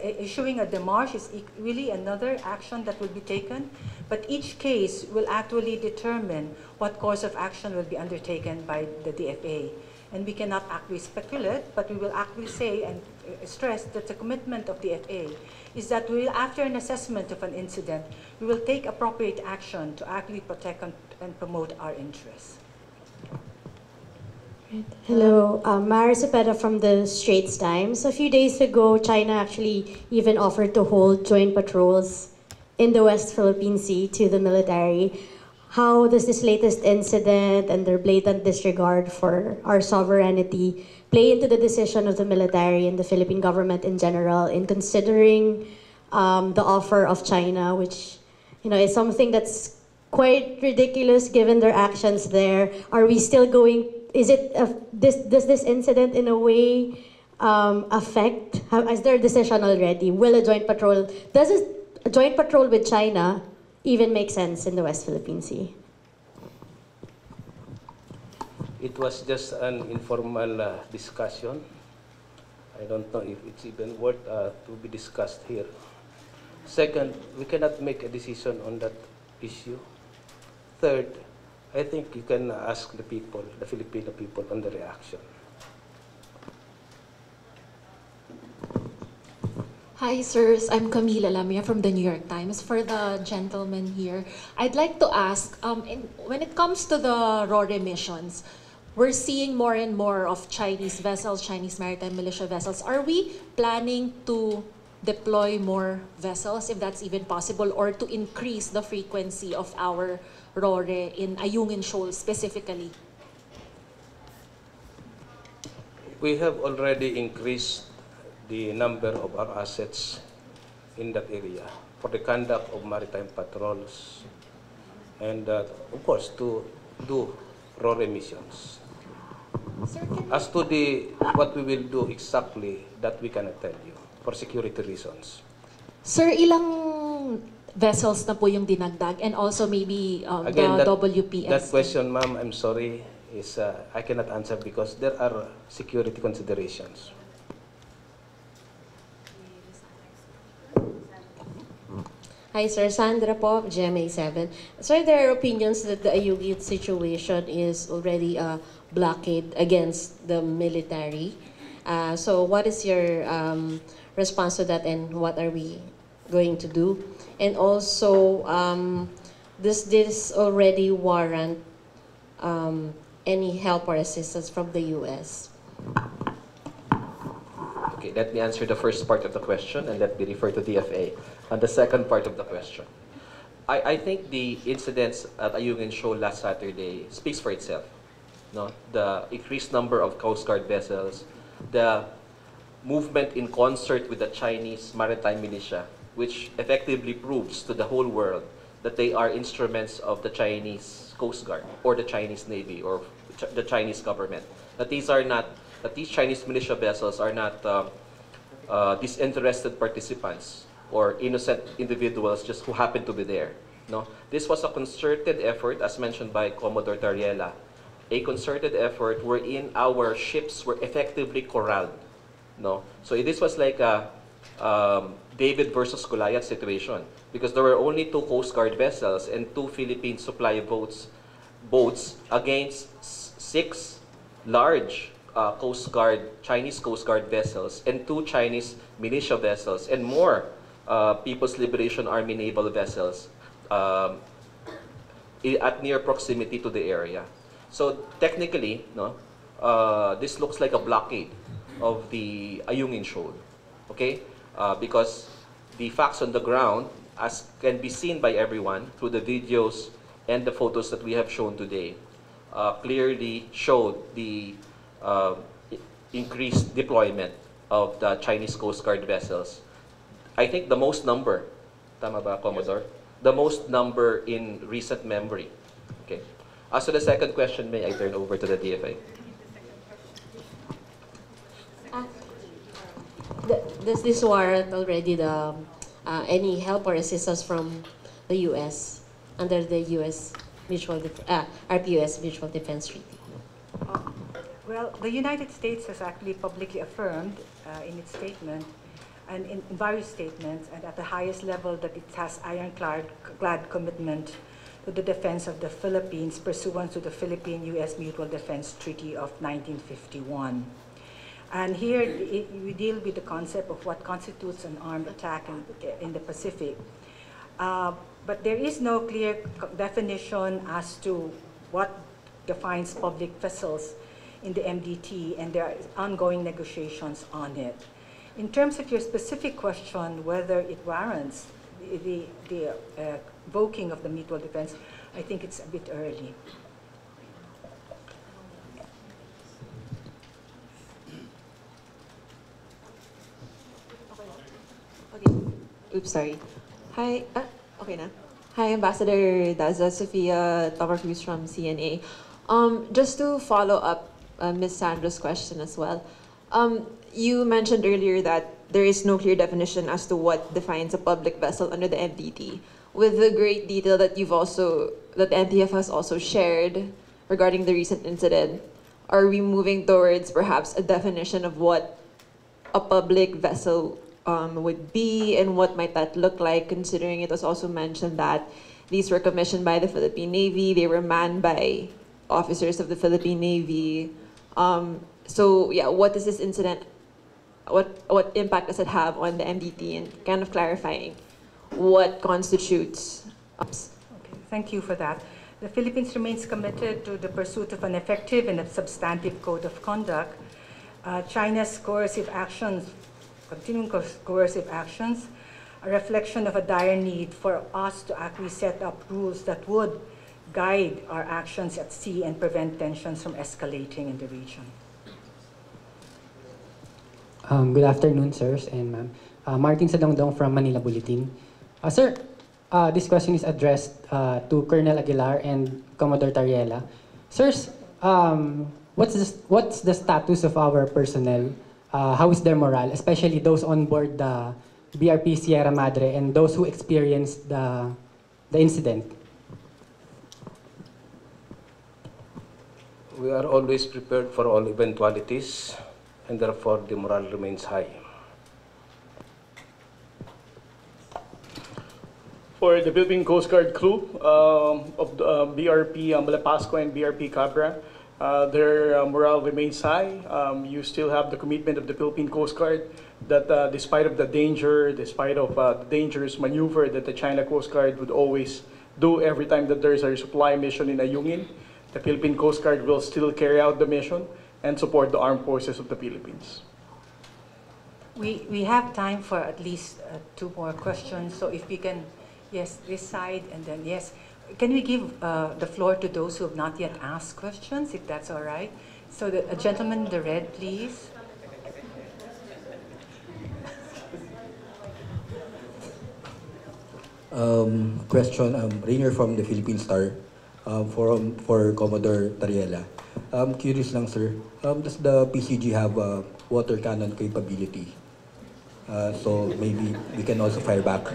Speaker 1: Issuing a démarche is really another action that will be taken. But each case will actually determine what course of action will be undertaken by the DFA. And we cannot actually speculate, but we will actually say and stress that the commitment of the DFA is that we will, after an assessment of an incident, we will take appropriate action to actually protect and promote our interests.
Speaker 12: Hello, Mara Cepeda from the Straits Times. A few days ago, China actually even offered to hold joint patrols in the West Philippine Sea to the military. How does this latest incident and their blatant disregard for our sovereignty play into the decision of the military and the Philippine government in general in considering the offer of China, which is something that's quite ridiculous given their actions there? Are we still going? Is it does this incident in a way affect? Is there a decision already? Will a joint patrol? Does a joint patrol with China even make sense in the West Philippine Sea?
Speaker 3: It was just an informal discussion. I don't know if it's even worth to be discussed here. Second, we cannot make a decision on that issue. Third, I think you can ask the people, the Filipino people, on the reaction.
Speaker 13: Hi, sirs. I'm Camila Lamia from the New York Times. For the gentleman here, I'd like to ask, when it comes to the RORE missions, we're seeing more and more of Chinese vessels, Chinese maritime militia vessels. Are we planning to deploy more vessels, if that's even possible, or to increase the frequency of our RORE in Ayungin Shoal specifically?
Speaker 3: We have already increased the number of our assets in that area for the conduct of maritime patrols and, of course, to do RORE missions. As to what we will do exactly, that we cannot tell you for security reasons.
Speaker 13: Sir, ilang vessels na po yung dinagdag, and also maybe
Speaker 3: Again,
Speaker 13: the WPS?
Speaker 3: That question, ma'am, I'm sorry, is I cannot answer because there are security considerations.
Speaker 10: Hi, Sir. Sandra po, GMA7. Sir, there are opinions that the Ayungin situation is already a blockade against the military. So what is your response to that, and what are we going to do? And also, does this already warrant any help or assistance from the U.S.?
Speaker 2: Okay, let me answer the first part of the question and let me refer to DFA on the second part of the question. I think the incidents at Ayungin Shoal last Saturday speaks for itself. No? The increased number of Coast Guard vessels, the movement in concert with the Chinese maritime militia, which effectively proves to the whole world that they are instruments of the Chinese Coast Guard or the Chinese Navy or the Chinese government. That these Chinese militia vessels are not disinterested participants or innocent individuals just who happen to be there. No? This was a concerted effort, as mentioned by Commodore Tariela, a concerted effort wherein our ships were effectively corralled. No? So this was like a David versus Goliath situation, because there were only 2 Coast Guard vessels and 2 Philippine supply boats against 6 large Chinese Coast Guard vessels and 2 Chinese militia vessels and more People's Liberation Army naval vessels at near proximity to the area. So technically, no, this looks like a blockade of the Ayungin Shoal, okay? Because the facts on the ground, as can be seen by everyone through the videos and the photos that we have shown today, clearly showed the increased deployment of the Chinese Coast Guard vessels. I think the most number, tama ba, Commodore? The most number in recent memory. Okay. As to the second question, may I turn over to the DFA?
Speaker 10: Does this warrant already any help or assistance from the U.S. under the U.S. RPUS Mutual Defense Treaty?
Speaker 1: Well, the United States has actually publicly affirmed in its statement and in various statements and at the highest level that it has ironclad commitment to the defense of the Philippines pursuant to the Philippine-U.S. Mutual Defense Treaty of 1951. And here we deal with the concept of what constitutes an armed attack in the Pacific. But there is no clear definition as to what defines public vessels in the MDT, and there are ongoing negotiations on it. In terms of your specific question, whether it warrants the invoking of the mutual defense, I think it's a bit early.
Speaker 14: Okay. Oops, sorry. Hi, okay na. Hi, Ambassador Daza, Sophia Cruz from CNA. Just to follow up Ms. Sandra's question as well. You mentioned earlier that there is no clear definition as to what defines a public vessel under the MDT. With the great detail that the NTF has also shared, can you elaborate on what exactly defines a public vessel under the MDT? regarding the recent incident? Are we moving towards perhaps a definition of what a public vessel would be, and what might that look like, considering it was also mentioned that these were commissioned by the Philippine Navy, they were manned by officers of the Philippine Navy. So yeah, what is this incident, what impact does it have on the MDT, and kind of clarifying what constitutes
Speaker 1: Okay, thank you for that. The Philippines remains committed to the pursuit of an effective and a substantive code of conduct. China's coercive actions, continuing coercive actions, a reflection of a dire need for us to actually set up rules that would guide our actions at sea and prevent tensions from escalating in the region.
Speaker 15: Good afternoon, sirs and ma'am. Martin Sadongdong from Manila Bulletin. Sir, this question is addressed to Colonel Aguilar and Commodore Tariela. Sirs, what's the status of our personnel? How is their morale, especially those on board the BRP Sierra Madre and those who experienced the incident?
Speaker 16: We are always prepared for all eventualities, and therefore the morale remains high.
Speaker 4: For the Philippine Coast Guard crew of BRP Malapascua and BRP Cabra, their morale remains high. You still have the commitment of the Philippine Coast Guard that despite of the danger, despite of the dangerous maneuver that the China Coast Guard would always do every time that there is a resupply mission in Ayungin, the Philippine Coast Guard will still carry out the mission and support the armed forces of the Philippines.
Speaker 1: We have time for at least 2 more questions, so if we can, yes, this side, and then yes. Can we give the floor to those who have not yet asked questions, if that's all right? So a gentleman in the red, please.
Speaker 17: Question, Rainier from the Philippine Star, for Commodore Tariela. Curious lang, sir, does the PCG have a water cannon capability? So maybe we can also fire back.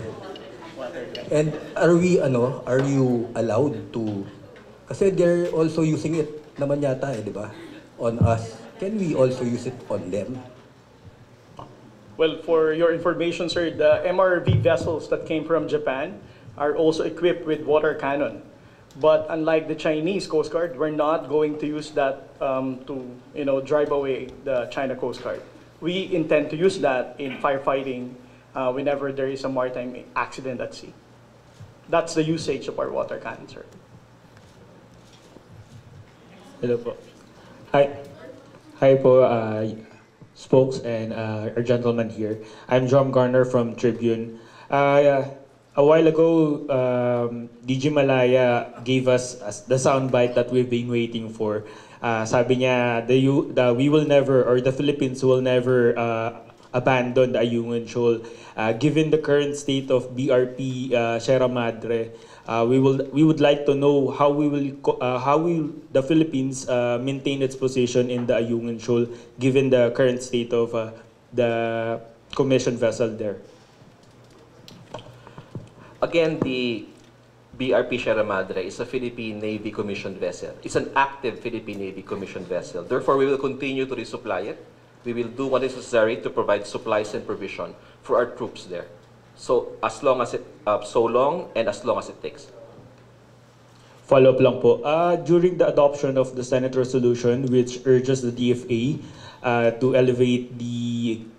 Speaker 17: And are you allowed to, kasi they're also using it naman yata di ba, on us. Can we also use it on them?
Speaker 4: Well, for your information, sir, the MRV vessels that came from Japan are also equipped with water cannon. But unlike the Chinese Coast Guard, we're not going to use that to drive away the China Coast Guard. We intend to use that in firefighting whenever there is a maritime accident at sea. That's the usage of our water cannon, sir.
Speaker 18: Hello po. Hi po, spokes and our gentleman here. I'm John Garner from Tribune. A while ago, DG Malaya gave us the soundbite that we've been waiting for. Sabi niya, we will never, or the Philippines will never abandon the Ayungin Shoal. Given the current state of BRP Sierra Madre, we would like to know how will the Philippines maintain its position in the Ayungin Shoal, given the current state of the commissioned vessel there.
Speaker 2: Again, the BRP Sierra Madre is a Philippine Navy commissioned vessel. It's an active Philippine Navy commissioned vessel. Therefore, we will continue to resupply it. We will do what is necessary to provide supplies and provision for our troops there. So as long as it takes.
Speaker 18: Follow-up lang po. During the adoption of the Senate resolution, which urges the DFA to elevate the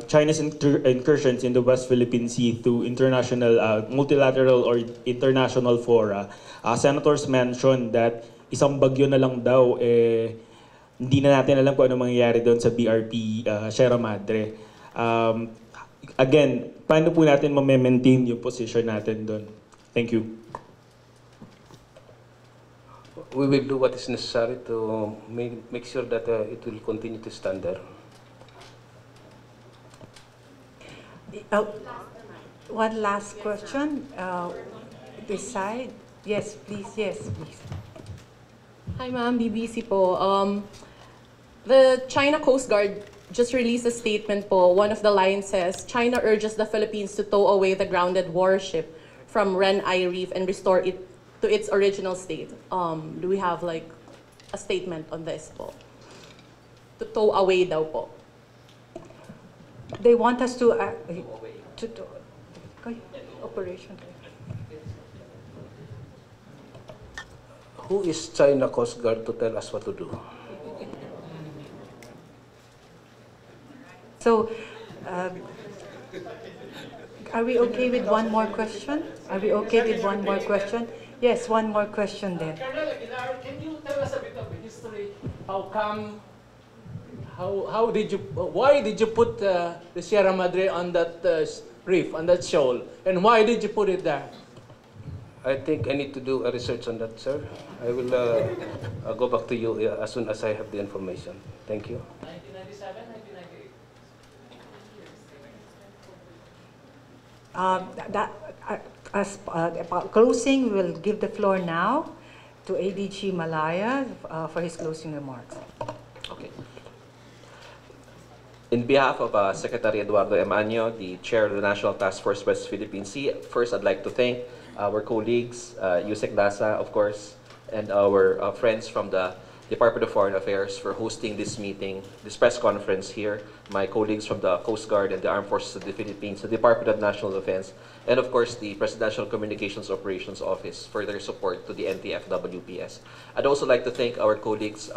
Speaker 18: China's incursions in the West Philippine Sea through international, multilateral or international fora, senators mentioned that isang bagyo na lang daw, hindi na natin alam kung ano mangyayari doon sa BRP Sierra Madre. Again, paano po natin ma-maintain yung position natin doon? Thank you.
Speaker 16: We will do what is necessary to make sure that it will continue to stand there.
Speaker 1: One last question. This side. Yes, please. Yes, please.
Speaker 11: Hi, ma'am. BBC po. The China Coast Guard just released a statement po. One of the lines says, China urges the Philippines to tow away the grounded warship from Ren Ai Reef and restore it
Speaker 19: to its original state. Do we have like a statement on this po? To tow away daw po.
Speaker 1: They want us to operation.
Speaker 16: Who is China Coast Guard to tell us what to do?
Speaker 1: So, are we okay with one more question? Are we okay with one more question? Yes, one more question there.
Speaker 9: Colonel Aguilar, can you tell us a bit of the history? How come? How did you? Why did you put the Sierra Madre on that reef, on that shoal, and why did you put it there?
Speaker 16: I think I need to do a research on that, sir. I will go back to you as soon as I have the information. Thank you.
Speaker 9: 1997, 1998.
Speaker 1: Closing, we will give the floor now to ADG Malaya for his closing remarks.
Speaker 2: Okay. In behalf of Secretary Eduardo Emanio, the Chair of the National Task Force West Philippine Sea, first I'd like to thank our colleagues, Yusek Dasa, of course, and our friends from the Department of Foreign Affairs for hosting this meeting, this press conference here, my colleagues from the Coast Guard and the Armed Forces of the Philippines, the Department of National Defense, and of course the Presidential Communications Operations Office for their support to the NTF-WPS. I'd also like to thank our colleagues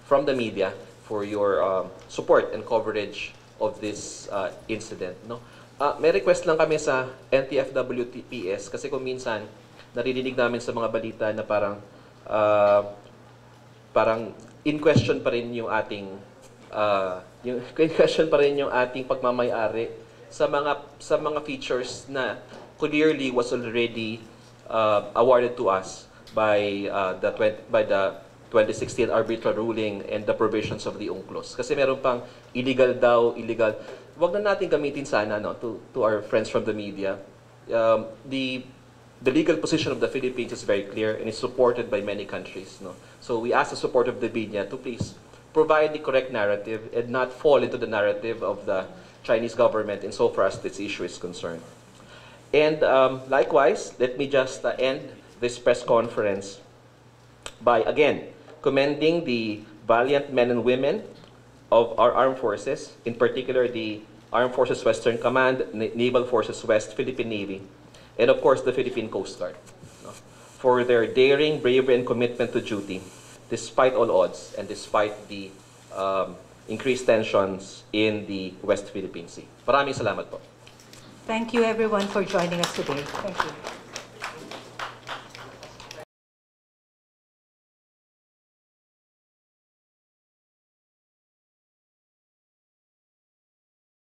Speaker 2: from the media for your support and coverage of this incident. No? May request lang kami sa NTF-WPS kasi kung minsan naririnig namin sa mga balita na parang in question pa rin yung ating pagmamay-ari sa mga features na clearly was already awarded to us by the 2016 arbitral ruling and the provisions of the UNCLOS. Kasi meron pang illegal. Wag na natin gamitin sana to our friends from the media. The legal position of the Philippines is very clear and is supported by many countries. No? So we ask the support of the media to please provide the correct narrative and not fall into the narrative of the Chinese government insofar as this issue is concerned. And likewise, let me just end this press conference by again commending the valiant men and women of our armed forces, in particular the Armed Forces Western Command, Naval Forces West, Philippine Navy, and of course the Philippine Coast Guard, for their daring, bravery, and commitment to duty, despite all odds and despite the increased tensions in the West Philippine Sea. Maraming salamat po.
Speaker 1: Thank you everyone for joining us today. Thank you.